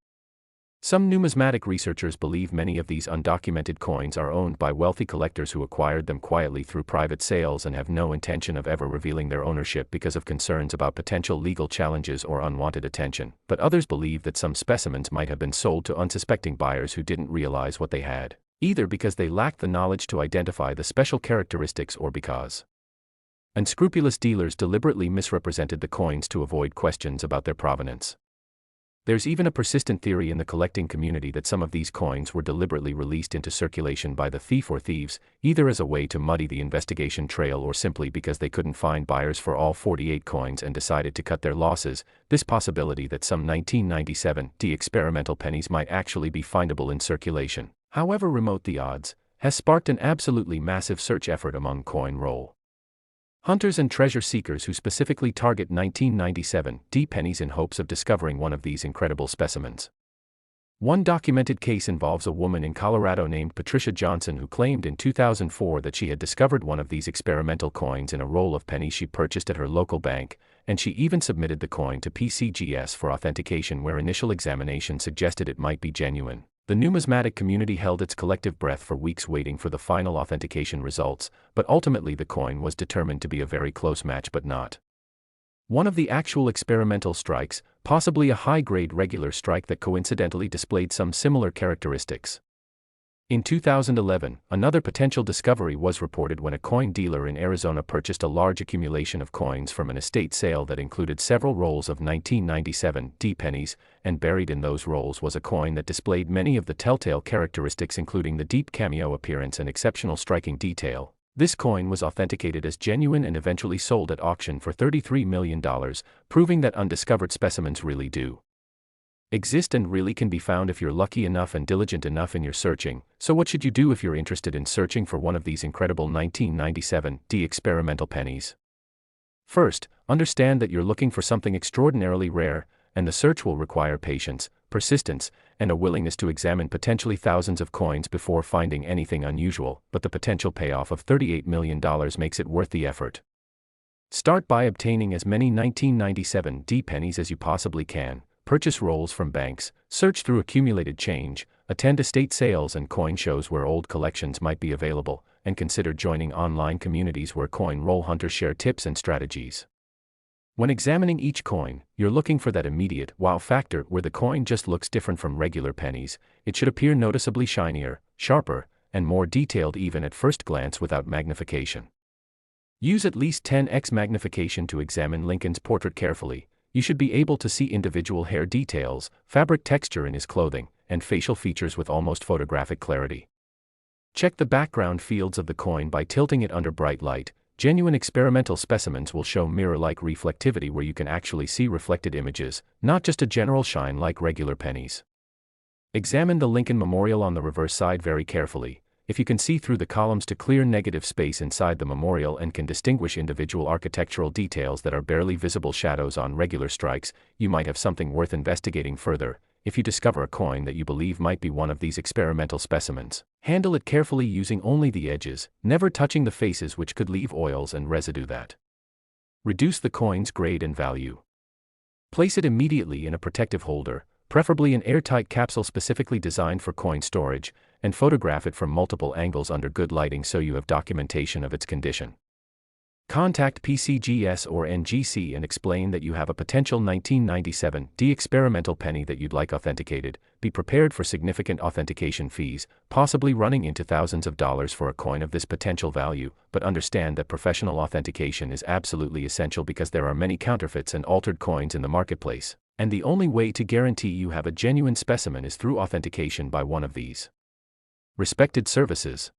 A: Some numismatic researchers believe many of these undocumented coins are owned by wealthy collectors who acquired them quietly through private sales and have no intention of ever revealing their ownership because of concerns about potential legal challenges or unwanted attention. But others believe that some specimens might have been sold to unsuspecting buyers who didn't realize what they had, either because they lacked the knowledge to identify the special characteristics or because unscrupulous dealers deliberately misrepresented the coins to avoid questions about their provenance. There's even a persistent theory in the collecting community that some of these coins were deliberately released into circulation by the thief or thieves, either as a way to muddy the investigation trail or simply because they couldn't find buyers for all 48 coins and decided to cut their losses. This possibility that some 1997 experimental pennies might actually be findable in circulation, however remote the odds, has sparked an absolutely massive search effort among coin roll hunters and treasure seekers who specifically target 1997 pennies in hopes of discovering one of these incredible specimens. One documented case involves a woman in Colorado named Patricia Johnson who claimed in 2004 that she had discovered one of these experimental coins in a roll of pennies she purchased at her local bank, and she even submitted the coin to PCGS for authentication where initial examination suggested it might be genuine. The numismatic community held its collective breath for weeks waiting for the final authentication results, but ultimately the coin was determined to be a very close match but not one of the actual experimental strikes, possibly a high-grade regular strike that coincidentally displayed some similar characteristics. In 2011, another potential discovery was reported when a coin dealer in Arizona purchased a large accumulation of coins from an estate sale that included several rolls of 1997 pennies, and buried in those rolls was a coin that displayed many of the telltale characteristics including the deep cameo appearance and exceptional striking detail. This coin was authenticated as genuine and eventually sold at auction for $33 million, proving that undiscovered specimens really do exist and really can be found if you're lucky enough and diligent enough in your searching. So what should you do if you're interested in searching for one of these incredible 1997 experimental pennies? First, understand that you're looking for something extraordinarily rare, and the search will require patience, persistence, and a willingness to examine potentially thousands of coins before finding anything unusual, but the potential payoff of $38 million makes it worth the effort. Start by obtaining as many 1997 pennies as you possibly can. Purchase rolls from banks, search through accumulated change, attend estate sales and coin shows where old collections might be available, and consider joining online communities where coin roll hunters share tips and strategies. When examining each coin, you're looking for that immediate wow factor where the coin just looks different from regular pennies. It should appear noticeably shinier, sharper, and more detailed even at first glance without magnification. Use at least 10x magnification to examine Lincoln's portrait carefully. You should be able to see individual hair details, fabric texture in his clothing, and facial features with almost photographic clarity. Check the background fields of the coin by tilting it under bright light. Genuine experimental specimens will show mirror-like reflectivity where you can actually see reflected images, not just a general shine like regular pennies. Examine the Lincoln memorial on the reverse side very carefully. If you can see through the columns to clear negative space inside the memorial and can distinguish individual architectural details that are barely visible shadows on regular strikes, you might have something worth investigating further. If you discover a coin that you believe might be one of these experimental specimens, handle it carefully using only the edges, never touching the faces, which could leave oils and residue that reduce the coin's grade and value. Place it immediately in a protective holder, preferably an airtight capsule specifically designed for coin storage, and photograph it from multiple angles under good lighting so you have documentation of its condition. Contact PCGS or NGC and explain that you have a potential 1997 experimental penny that you'd like authenticated. Be prepared for significant authentication fees, possibly running into thousands of dollars for a coin of this potential value, but understand that professional authentication is absolutely essential because there are many counterfeits and altered coins in the marketplace, and the only way to guarantee you have a genuine specimen is through authentication by one of these respected services.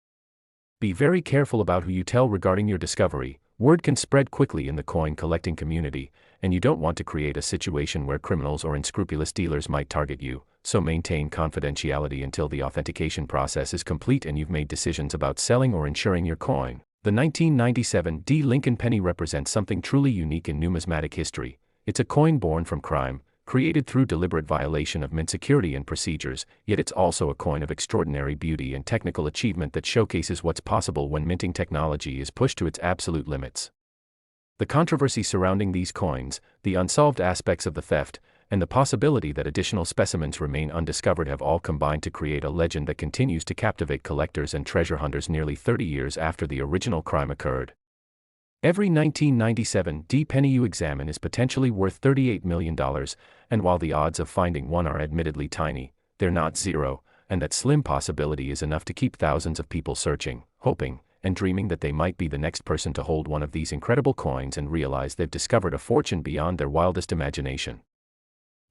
A: Be very careful about who you tell regarding your discovery. Word can spread quickly in the coin collecting community, and you don't want to create a situation where criminals or unscrupulous dealers might target you, so maintain confidentiality until the authentication process is complete and you've made decisions about selling or insuring your coin. The 1997 Lincoln penny represents something truly unique in numismatic history. It's a coin born from crime, created through deliberate violation of mint security and procedures, yet it's also a coin of extraordinary beauty and technical achievement that showcases what's possible when minting technology is pushed to its absolute limits. The controversy surrounding these coins, the unsolved aspects of the theft, and the possibility that additional specimens remain undiscovered have all combined to create a legend that continues to captivate collectors and treasure hunters nearly 30 years after the original crime occurred. Every 1997 penny you examine is potentially worth $38 million, and while the odds of finding one are admittedly tiny, they're not zero, and that slim possibility is enough to keep thousands of people searching, hoping, and dreaming that they might be the next person to hold one of these incredible coins and realize they've discovered a fortune beyond their wildest imagination.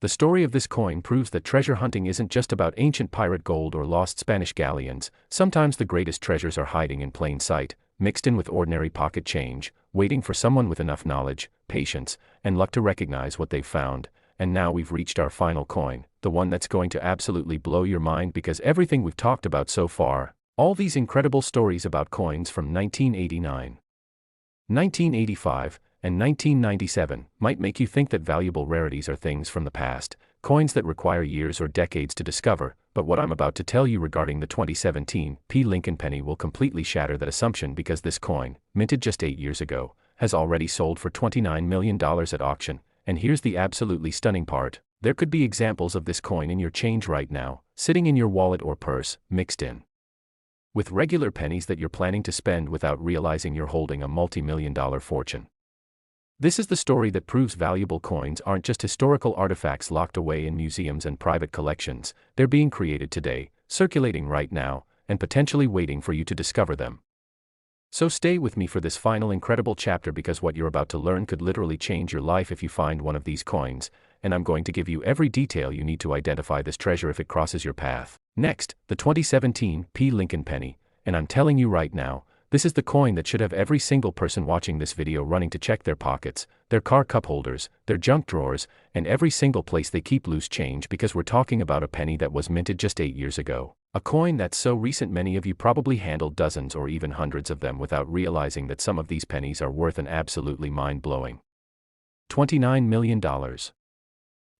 A: The story of this coin proves that treasure hunting isn't just about ancient pirate gold or lost Spanish galleons. Sometimes the greatest treasures are hiding in plain sight, mixed in with ordinary pocket change, waiting for someone with enough knowledge, patience, and luck to recognize what they've found. And now we've reached our final coin, the one that's going to absolutely blow your mind, because everything we've talked about so far, all these incredible stories about coins from 1989, 1985, and 1997, might make you think that valuable rarities are things from the past, coins that require years or decades to discover, but what I'm about to tell you regarding the 2017 Lincoln penny will completely shatter that assumption, because this coin, minted just 8 years ago, has already sold for $29 million at auction. And here's the absolutely stunning part: there could be examples of this coin in your change right now, sitting in your wallet or purse, mixed in with regular pennies that you're planning to spend without realizing you're holding a multi-million-dollar fortune. This is the story that proves valuable coins aren't just historical artifacts locked away in museums and private collections. They're being created today, circulating right now, and potentially waiting for you to discover them. So stay with me for this final incredible chapter, because what you're about to learn could literally change your life if you find one of these coins, and I'm going to give you every detail you need to identify this treasure if it crosses your path. Next, the 2017 Lincoln penny, and I'm telling you right now, this is the coin that should have every single person watching this video running to check their pockets, their car cup holders, their junk drawers, and every single place they keep loose change, because we're talking about a penny that was minted just 8 years ago. A coin that's so recent many of you probably handled dozens or even hundreds of them without realizing that some of these pennies are worth an absolutely mind-blowing $29 million.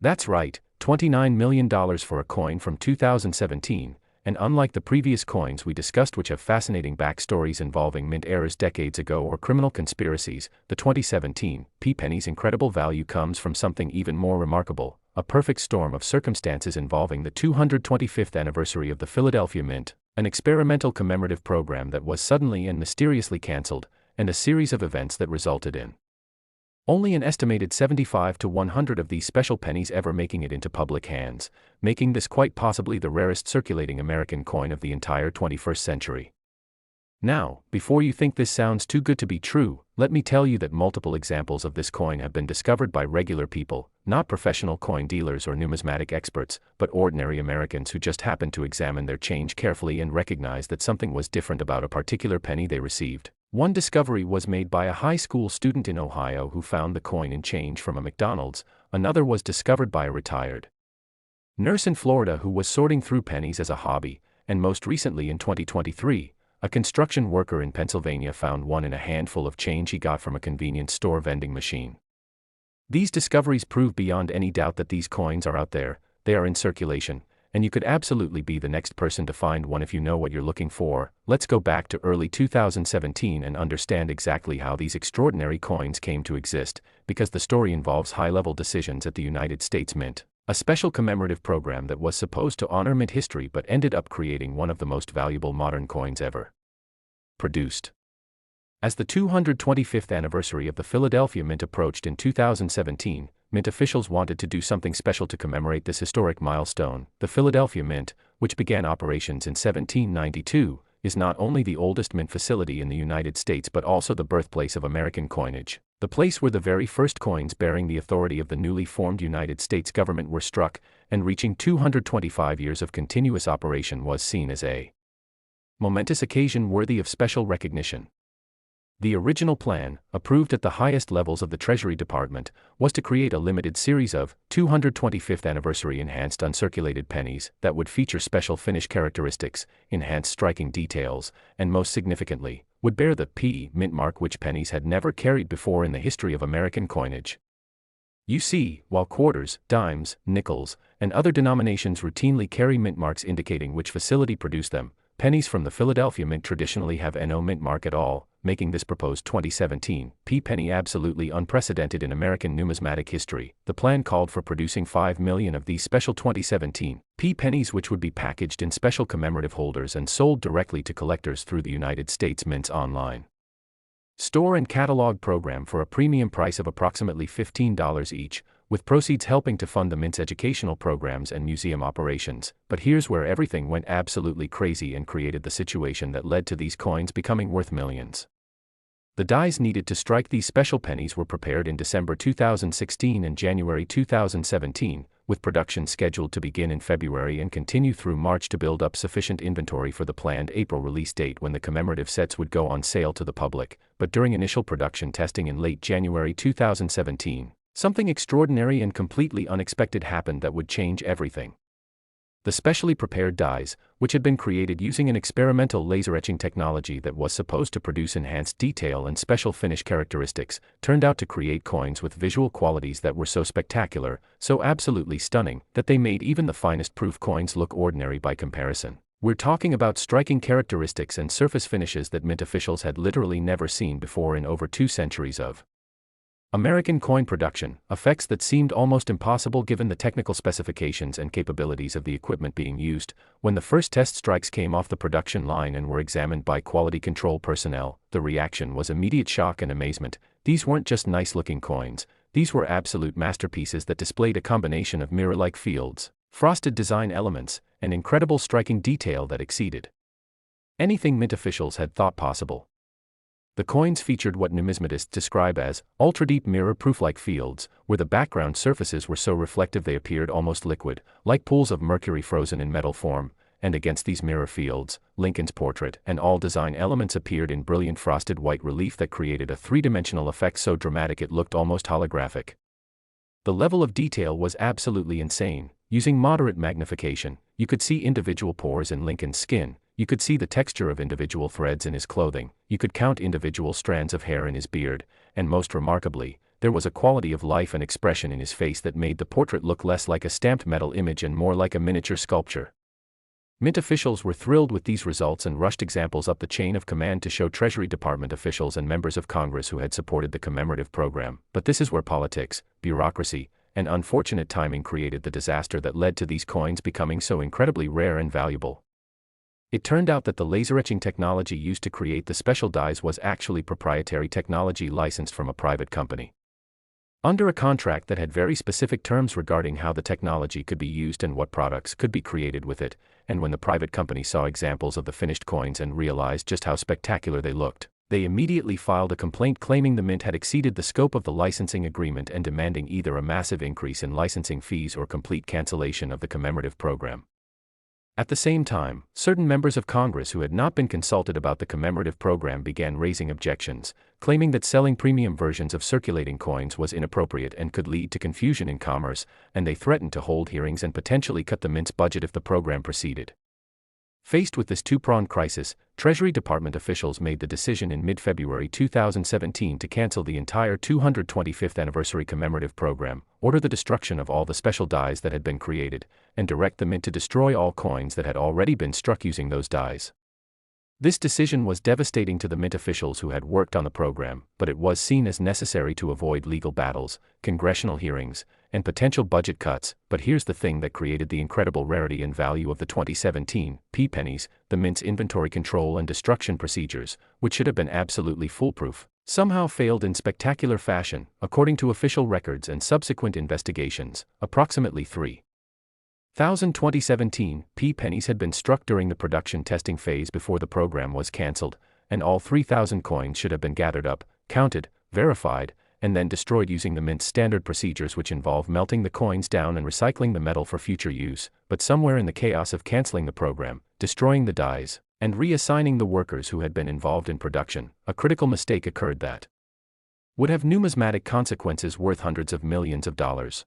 A: That's right, $29 million for a coin from 2017. And unlike the previous coins we discussed, which have fascinating backstories involving mint errors decades ago or criminal conspiracies, the 2017 penny's incredible value comes from something even more remarkable: a perfect storm of circumstances involving the 225th anniversary of the Philadelphia Mint, an experimental commemorative program that was suddenly and mysteriously canceled, and a series of events that resulted in only an estimated 75 to 100 of these special pennies ever making it into public hands, making this quite possibly the rarest circulating American coin of the entire 21st century. Now, before you think this sounds too good to be true, let me tell you that multiple examples of this coin have been discovered by regular people, not professional coin dealers or numismatic experts, but ordinary Americans who just happened to examine their change carefully and recognize that something was different about a particular penny they received. One discovery was made by a high school student in Ohio who found the coin in change from a McDonald's. Another was discovered by a retired nurse in Florida who was sorting through pennies as a hobby, and most recently in 2023, a construction worker in Pennsylvania found one in a handful of change he got from a convenience store vending machine. These discoveries prove beyond any doubt that these coins are out there, they are in circulation, and you could absolutely be the next person to find one if you know what you're looking for. Let's go back to early 2017 and understand exactly how these extraordinary coins came to exist, because the story involves high-level decisions at the United States Mint, a special commemorative program that was supposed to honor mint history but ended up creating one of the most valuable modern coins ever produced. As the 225th anniversary of the Philadelphia Mint approached in 2017, Mint officials wanted to do something special to commemorate this historic milestone. The Philadelphia Mint, which began operations in 1792, is not only the oldest mint facility in the United States but also the birthplace of American coinage, the place where the very first coins bearing the authority of the newly formed United States government were struck, and reaching 225 years of continuous operation was seen as a momentous occasion worthy of special recognition. The original plan, approved at the highest levels of the Treasury Department, was to create a limited series of 225th anniversary enhanced uncirculated pennies that would feature special finish characteristics, enhanced striking details, and most significantly, would bear the Mintmark, which pennies had never carried before in the history of American coinage. You see, while quarters, dimes, nickels, and other denominations routinely carry mintmarks indicating which facility produced them, pennies from the Philadelphia Mint traditionally have no mintmark at all, making this proposed 2017 penny absolutely unprecedented in American numismatic history. The plan called for producing 5 million of these special 2017 pennies, which would be packaged in special commemorative holders and sold directly to collectors through the United States Mint's online store and catalog program for a premium price of approximately $15 each, with proceeds helping to fund the Mint's educational programs and museum operations. But here's where everything went absolutely crazy and created the situation that led to these coins becoming worth millions. The dies needed to strike these special pennies were prepared in December 2016 and January 2017, with production scheduled to begin in February and continue through March to build up sufficient inventory for the planned April release date when the commemorative sets would go on sale to the public. But during initial production testing in late January 2017, something extraordinary and completely unexpected happened that would change everything. The specially prepared dies, which had been created using an experimental laser etching technology that was supposed to produce enhanced detail and special finish characteristics, turned out to create coins with visual qualities that were so spectacular, so absolutely stunning, that they made even the finest proof coins look ordinary by comparison. We're talking about striking characteristics and surface finishes that Mint officials had literally never seen before in over 2 centuries of American coin production, effects that seemed almost impossible given the technical specifications and capabilities of the equipment being used. When the first test strikes came off the production line and were examined by quality control personnel, the reaction was immediate shock and amazement. These weren't just nice-looking coins, these were absolute masterpieces that displayed a combination of mirror-like fields, frosted design elements, and incredible striking detail that exceeded anything Mint officials had thought possible. The coins featured what numismatists describe as ultra-deep mirror-proof-like fields, where the background surfaces were so reflective they appeared almost liquid, like pools of mercury frozen in metal form, and against these mirror fields, Lincoln's portrait and all design elements appeared in brilliant frosted white relief that created a three-dimensional effect so dramatic it looked almost holographic. The level of detail was absolutely insane. Using moderate magnification, you could see individual pores in Lincoln's skin, you could see the texture of individual threads in his clothing, you could count individual strands of hair in his beard, and most remarkably, there was a quality of life and expression in his face that made the portrait look less like a stamped metal image and more like a miniature sculpture. Mint officials were thrilled with these results and rushed examples up the chain of command to show Treasury Department officials and members of Congress who had supported the commemorative program. But this is where politics, bureaucracy, and unfortunate timing created the disaster that led to these coins becoming so incredibly rare and valuable. It turned out that the laser etching technology used to create the special dies was actually proprietary technology licensed from a private company, under a contract that had very specific terms regarding how the technology could be used and what products could be created with it. And when the private company saw examples of the finished coins and realized just how spectacular they looked, they immediately filed a complaint claiming the Mint had exceeded the scope of the licensing agreement and demanding either a massive increase in licensing fees or complete cancellation of the commemorative program. At the same time, certain members of Congress who had not been consulted about the commemorative program began raising objections, claiming that selling premium versions of circulating coins was inappropriate and could lead to confusion in commerce, and they threatened to hold hearings and potentially cut the Mint's budget if the program proceeded. Faced with this two-pronged crisis, Treasury Department officials made the decision in mid-February 2017 to cancel the entire 225th anniversary commemorative program, order the destruction of all the special dies that had been created, and direct the Mint to destroy all coins that had already been struck using those dies. This decision was devastating to the Mint officials who had worked on the program, but it was seen as necessary to avoid legal battles, congressional hearings, and potential budget cuts. But here's the thing that created the incredible rarity and value of the 2017 pennies: the Mint's inventory control and destruction procedures, which should have been absolutely foolproof, somehow failed in spectacular fashion. According to official records and subsequent investigations, approximately 3,000 2017 pennies had been struck during the production testing phase before the program was cancelled, and all 3,000 coins should have been gathered up, counted, verified, and then destroyed using the Mint's standard procedures, which involve melting the coins down and recycling the metal for future use. But somewhere in the chaos of canceling the program, destroying the dies, and reassigning the workers who had been involved in production, a critical mistake occurred that would have numismatic consequences worth hundreds of millions of dollars.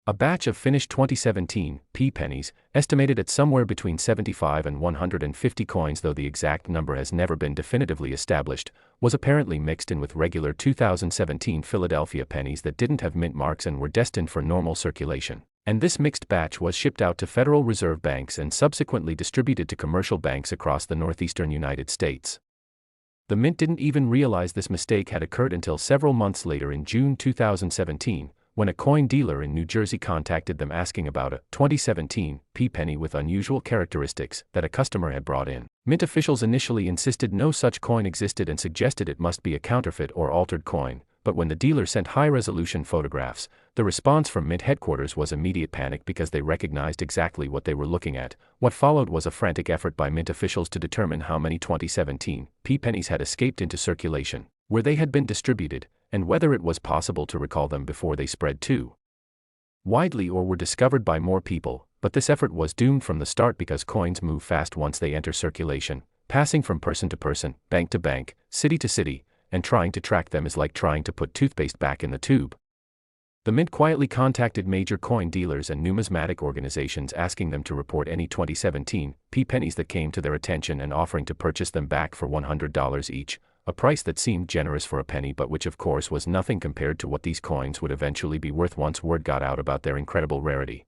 A: A batch of finished 2017 pennies, estimated at somewhere between 75 and 150 coins, though the exact number has never been definitively established, was apparently mixed in with regular 2017 Philadelphia pennies that didn't have mint marks and were destined for normal circulation. And this mixed batch was shipped out to Federal Reserve banks and subsequently distributed to commercial banks across the northeastern United States. The Mint didn't even realize this mistake had occurred until several months later in June 2017, when a coin dealer in New Jersey contacted them asking about a 2017 penny with unusual characteristics that a customer had brought in. Mint officials initially insisted no such coin existed and suggested it must be a counterfeit or altered coin, but when the dealer sent high-resolution photographs, the response from Mint headquarters was immediate panic because they recognized exactly what they were looking at. What followed was a frantic effort by Mint officials to determine how many 2017 pennies had escaped into circulation, where they had been distributed, and whether it was possible to recall them before they spread too widely or were discovered by more people. But this effort was doomed from the start because coins move fast once they enter circulation, passing from person to person, bank to bank, city to city, and trying to track them is like trying to put toothpaste back in the tube. The Mint quietly contacted major coin dealers and numismatic organizations asking them to report any 2017 pennies that came to their attention and offering to purchase them back for $100 each, a price that seemed generous for a penny but which of course was nothing compared to what these coins would eventually be worth once word got out about their incredible rarity.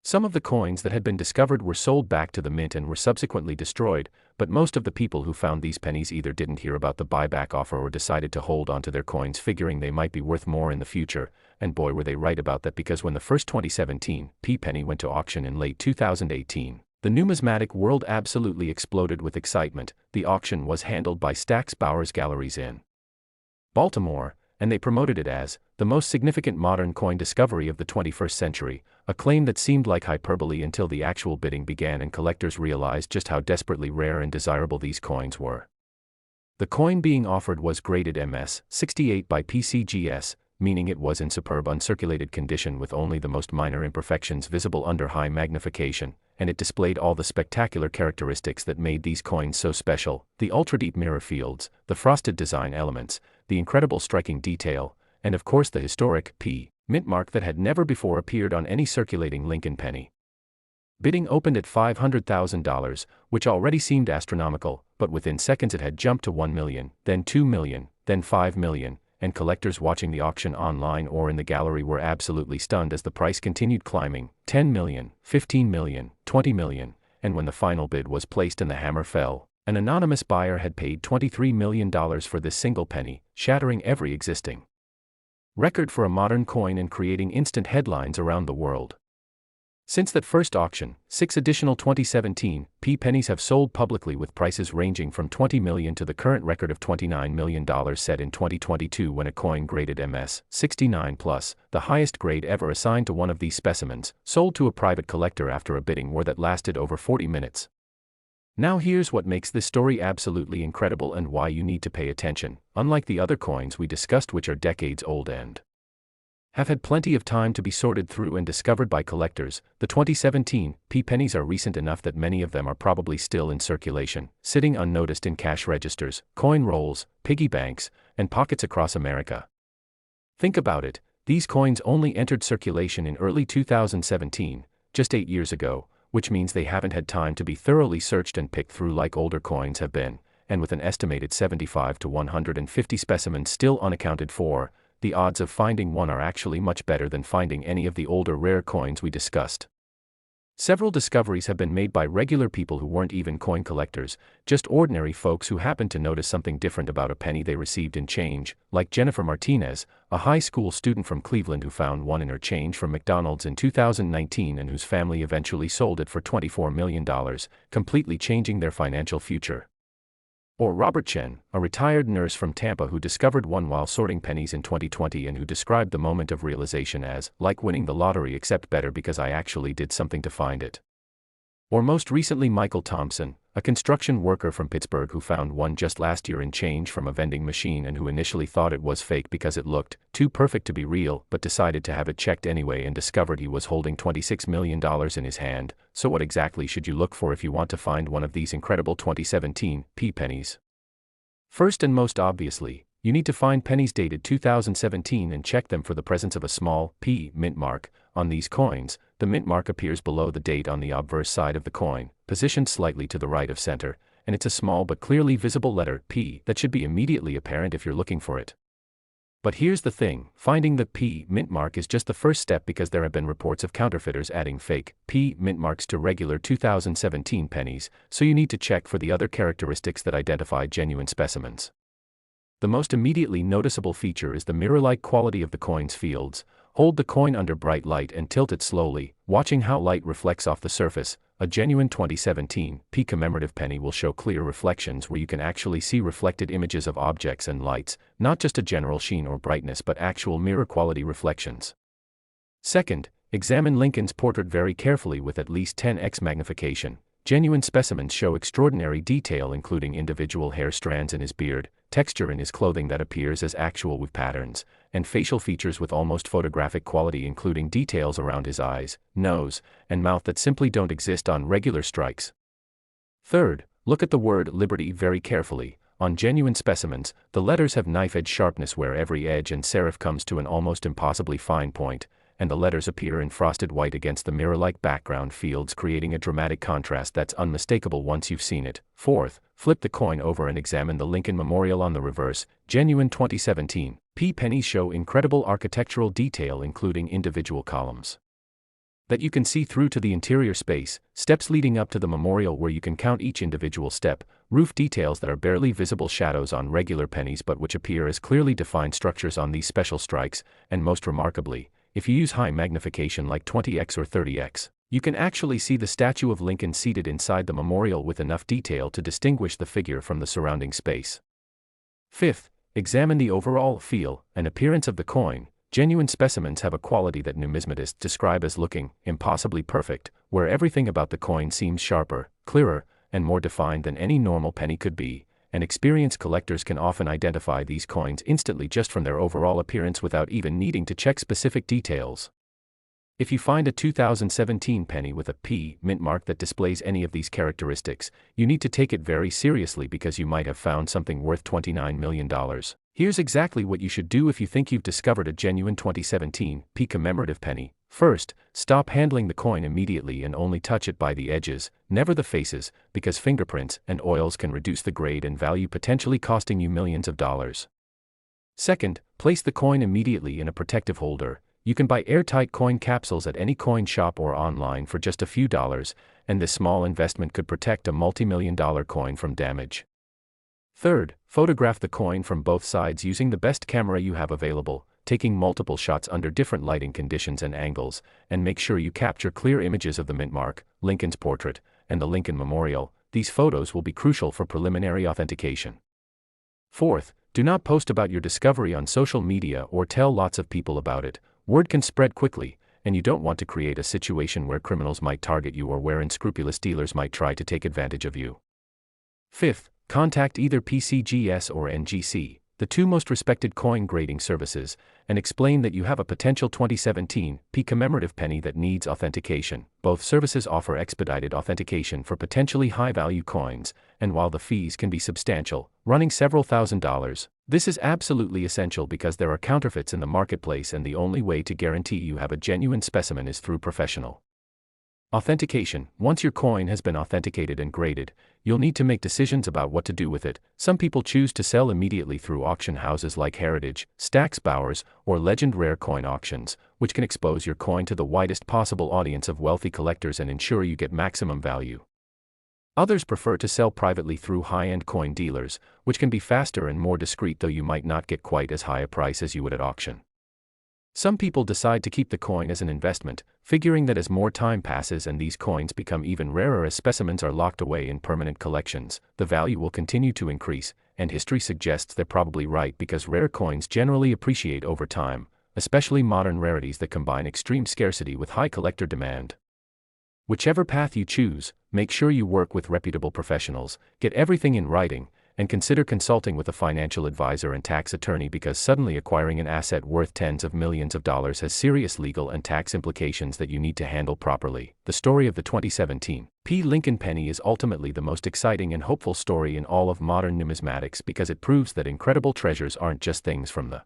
A: Some of the coins that had been discovered were sold back to the Mint and were subsequently destroyed, but most of the people who found these pennies either didn't hear about the buyback offer or decided to hold onto their coins figuring they might be worth more in the future, and boy were they right about that, because when the first 2017 penny went to auction in late 2018, the numismatic world absolutely exploded with excitement. The auction was handled by Stack's Bowers Galleries in Baltimore, and they promoted it as the most significant modern coin discovery of the 21st century, a claim that seemed like hyperbole until the actual bidding began and collectors realized just how desperately rare and desirable these coins were. The coin being offered was graded MS-68 by PCGS, meaning it was in superb uncirculated condition with only the most minor imperfections visible under high magnification, and it displayed all the spectacular characteristics that made these coins so special: the ultra-deep mirror fields, the frosted design elements, the incredible striking detail, and of course the historic Mintmark that had never before appeared on any circulating Lincoln penny. Bidding opened at $500,000, which already seemed astronomical, but within seconds it had jumped to $1 million, then $2 million, then $5 million, and collectors watching the auction online or in the gallery were absolutely stunned as the price continued climbing: $10 million, $15 million, $20 million, and when the final bid was placed and the hammer fell, an anonymous buyer had paid $23 million for this single penny, shattering every existing record for a modern coin and creating instant headlines around the world. Since that first auction, 6 additional 2017 pennies have sold publicly with prices ranging from $20 million to the current record of $29 million set in 2022 when a coin graded MS-69+, the highest grade ever assigned to one of these specimens, sold to a private collector after a bidding war that lasted over 40 minutes. Now here's what makes this story absolutely incredible and why you need to pay attention. Unlike the other coins we discussed, which are decades old and have had plenty of time to be sorted through and discovered by collectors, the 2017 pennies are recent enough that many of them are probably still in circulation, sitting unnoticed in cash registers, coin rolls, piggy banks, and pockets across America. Think about it, these coins only entered circulation in early 2017, just 8 years ago, which means they haven't had time to be thoroughly searched and picked through like older coins have been, and with an estimated 75 to 150 specimens still unaccounted for, the odds of finding one are actually much better than finding any of the older rare coins we discussed. Several discoveries have been made by regular people who weren't even coin collectors, just ordinary folks who happened to notice something different about a penny they received in change, like Jennifer Martinez, a high school student from Cleveland who found one in her change from McDonald's in 2019 and whose family eventually sold it for $24 million, completely changing their financial future. Or Robert Chen, a retired nurse from Tampa who discovered one while sorting pennies in 2020 and who described the moment of realization as, like winning the lottery except better because I actually did something to find it. Or most recently Michael Thompson, a construction worker from Pittsburgh who found one just last year in change from a vending machine and who initially thought it was fake because it looked too perfect to be real, but decided to have it checked anyway and discovered he was holding $26 million in his hand. So what exactly should you look for if you want to find one of these incredible 2017 pennies? First and most obviously, you need to find pennies dated 2017 and check them for the presence of a small mint mark. On these coins, the mint mark appears below the date on the obverse side of the coin, positioned slightly to the right of center, and it's a small but clearly visible letter P that should be immediately apparent if you're looking for it. But here's the thing, finding the P Mintmark is just the first step because there have been reports of counterfeiters adding fake P Mintmarks to regular 2017 pennies, so you need to check for the other characteristics that identify genuine specimens. The most immediately noticeable feature is the mirror-like quality of the coin's fields. Hold the coin under bright light and tilt it slowly, watching how light reflects off the surface. A genuine 2017 P commemorative penny will show clear reflections where you can actually see reflected images of objects and lights, not just a general sheen or brightness but actual mirror-quality reflections. Second, examine Lincoln's portrait very carefully with at least 10x magnification. Genuine specimens show extraordinary detail including individual hair strands in his beard, texture in his clothing that appears as actual with patterns, and facial features with almost photographic quality including details around his eyes, nose, and mouth that simply don't exist on regular strikes. Third, look at the word Liberty very carefully. On genuine specimens, the letters have knife-edge sharpness where every edge and serif comes to an almost impossibly fine point, and the letters appear in frosted white against the mirror-like background fields creating a dramatic contrast that's unmistakable once you've seen it. Fourth, flip the coin over and examine the Lincoln Memorial on the reverse. Genuine 2017 P pennies show incredible architectural detail including individual columns that you can see through to the interior space, steps leading up to the memorial where you can count each individual step, roof details that are barely visible shadows on regular pennies but which appear as clearly defined structures on these special strikes, and most remarkably, if you use high magnification like 20x or 30x, you can actually see the statue of Lincoln seated inside the memorial with enough detail to distinguish the figure from the surrounding space. Fifth, examine the overall feel and appearance of the coin. Genuine specimens have a quality that numismatists describe as looking impossibly perfect, where everything about the coin seems sharper, clearer, and more defined than any normal penny could be, and experienced collectors can often identify these coins instantly just from their overall appearance without even needing to check specific details. If you find a 2017 penny with a P Mintmark that displays any of these characteristics, you need to take it very seriously because you might have found something worth $29 million. Here's exactly what you should do if you think you've discovered a genuine 2017 P commemorative penny. First, stop handling the coin immediately and only touch it by the edges, never the faces, because fingerprints and oils can reduce the grade and value, potentially costing you millions of dollars. Second, place the coin immediately in a protective holder. You can buy airtight coin capsules at any coin shop or online for just a few dollars, and this small investment could protect a multi-million-dollar coin from damage. Third, photograph the coin from both sides using the best camera you have available, taking multiple shots under different lighting conditions and angles, and make sure you capture clear images of the Mintmark, Lincoln's portrait, and the Lincoln Memorial. These photos will be crucial for preliminary authentication. Fourth, do not post about your discovery on social media or tell lots of people about it. Word can spread quickly, and you don't want to create a situation where criminals might target you or where unscrupulous dealers might try to take advantage of you. Fifth, contact either PCGS or NGC, the two most respected coin grading services, and explain that you have a potential 2017 P commemorative penny that needs authentication. Both services offer expedited authentication for potentially high-value coins, and while the fees can be substantial, running several $1,000s, this is absolutely essential because there are counterfeits in the marketplace and the only way to guarantee you have a genuine specimen is through professional authentication. Once your coin has been authenticated and graded, you'll need to make decisions about what to do with it. Some people choose to sell immediately through auction houses like Heritage, Stax Bowers, or Legend Rare Coin Auctions, which can expose your coin to the widest possible audience of wealthy collectors and ensure you get maximum value. Others prefer to sell privately through high-end coin dealers, which can be faster and more discreet, though you might not get quite as high a price as you would at auction. Some people decide to keep the coin as an investment, figuring that as more time passes and these coins become even rarer as specimens are locked away in permanent collections, the value will continue to increase, and history suggests they're probably right because rare coins generally appreciate over time, especially modern rarities that combine extreme scarcity with high collector demand. Whichever path you choose, make sure you work with reputable professionals, get everything in writing, and consider consulting with a financial advisor and tax attorney because suddenly acquiring an asset worth tens of millions of dollars has serious legal and tax implications that you need to handle properly. The story of the 2017 P. Lincoln penny is ultimately the most exciting and hopeful story in all of modern numismatics because it proves that incredible treasures aren't just things from the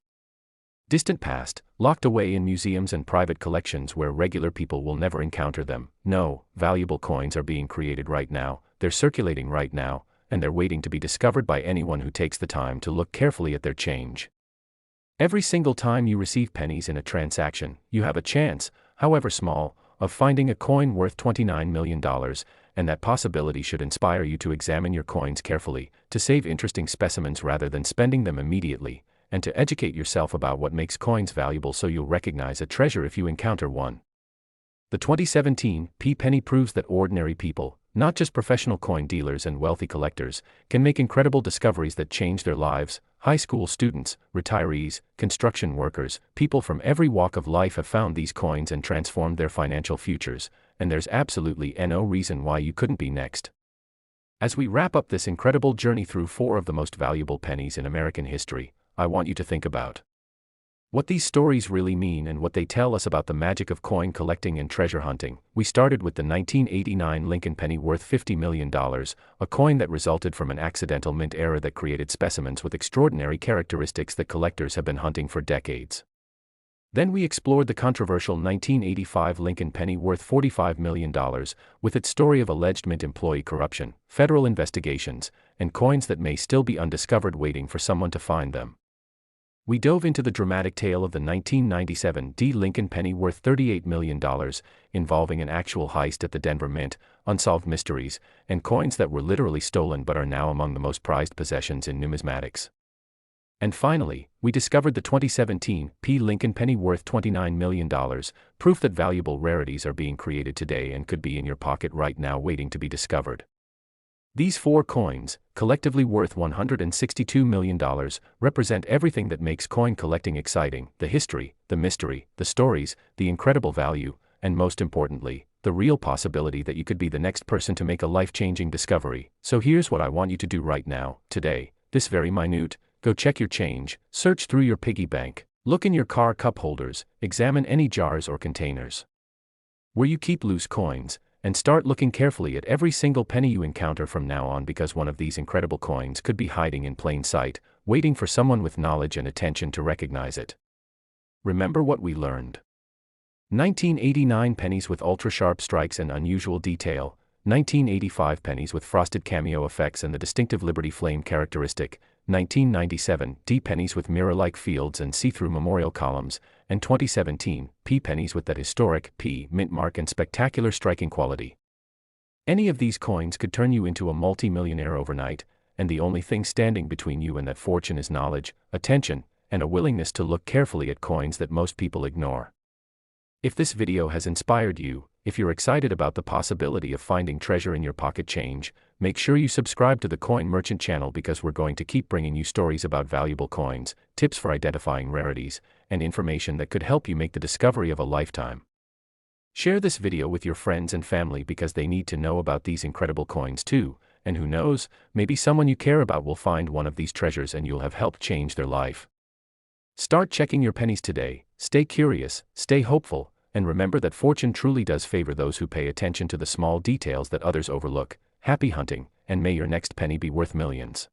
A: distant past, locked away in museums and private collections where regular people will never encounter them. No, valuable coins are being created right now, they're circulating right now, and they're waiting to be discovered by anyone who takes the time to look carefully at their change. Every single time you receive pennies in a transaction, you have a chance, however small, of finding a coin worth $29 million, and that possibility should inspire you to examine your coins carefully, to save interesting specimens rather than spending them immediately, and to educate yourself about what makes coins valuable so you'll recognize a treasure if you encounter one. The 2017 penny proves that ordinary people, not just professional coin dealers and wealthy collectors, can make incredible discoveries that change their lives. High school students, retirees, construction workers, people from every walk of life have found these coins and transformed their financial futures, and there's absolutely no reason why you couldn't be next. As we wrap up this incredible journey through 4 of the most valuable pennies in American history, I want you to think about what these stories really mean and what they tell us about the magic of coin collecting and treasure hunting. We started with the 1989 Lincoln penny worth $50 million, a coin that resulted from an accidental mint error that created specimens with extraordinary characteristics that collectors have been hunting for decades. Then we explored the controversial 1985 Lincoln penny worth $45 million, with its story of alleged mint employee corruption, federal investigations, and coins that may still be undiscovered waiting for someone to find them. We dove into the dramatic tale of the 1997 Lincoln penny worth $38 million, involving an actual heist at the Denver Mint, unsolved mysteries, and coins that were literally stolen but are now among the most prized possessions in numismatics. And finally, we discovered the 2017 Lincoln penny worth $29 million, proof that valuable rarities are being created today and could be in your pocket right now waiting to be discovered. These 4 coins, collectively worth $162 million, represent everything that makes coin collecting exciting: the history, the mystery, the stories, the incredible value, and most importantly, the real possibility that you could be the next person to make a life-changing discovery. So here's what I want you to do right now, today, this very minute: go check your change, search through your piggy bank, look in your car cup holders, examine any jars or containers where you keep loose coins, and start looking carefully at every single penny you encounter from now on, because one of these incredible coins could be hiding in plain sight, waiting for someone with knowledge and attention to recognize it. Remember what we learned. 1989 pennies with ultra-sharp strikes and unusual detail, 1985 pennies with frosted cameo effects and the distinctive Liberty Flame characteristic, 1997 pennies with mirror-like fields and see-through memorial columns, and 2017 pennies with that historic Mintmark and spectacular striking quality. Any of these coins could turn you into a multi-millionaire overnight, and the only thing standing between you and that fortune is knowledge, attention, and a willingness to look carefully at coins that most people ignore. If this video has inspired you, if you're excited about the possibility of finding treasure in your pocket change, make sure you subscribe to the Coin Merchant channel, because we're going to keep bringing you stories about valuable coins, tips for identifying rarities, and information that could help you make the discovery of a lifetime. Share this video with your friends and family, because they need to know about these incredible coins too, and who knows, maybe someone you care about will find one of these treasures and you'll have helped change their life. Start checking your pennies today, stay curious, stay hopeful, and remember that fortune truly does favor those who pay attention to the small details that others overlook. Happy hunting, and may your next penny be worth millions.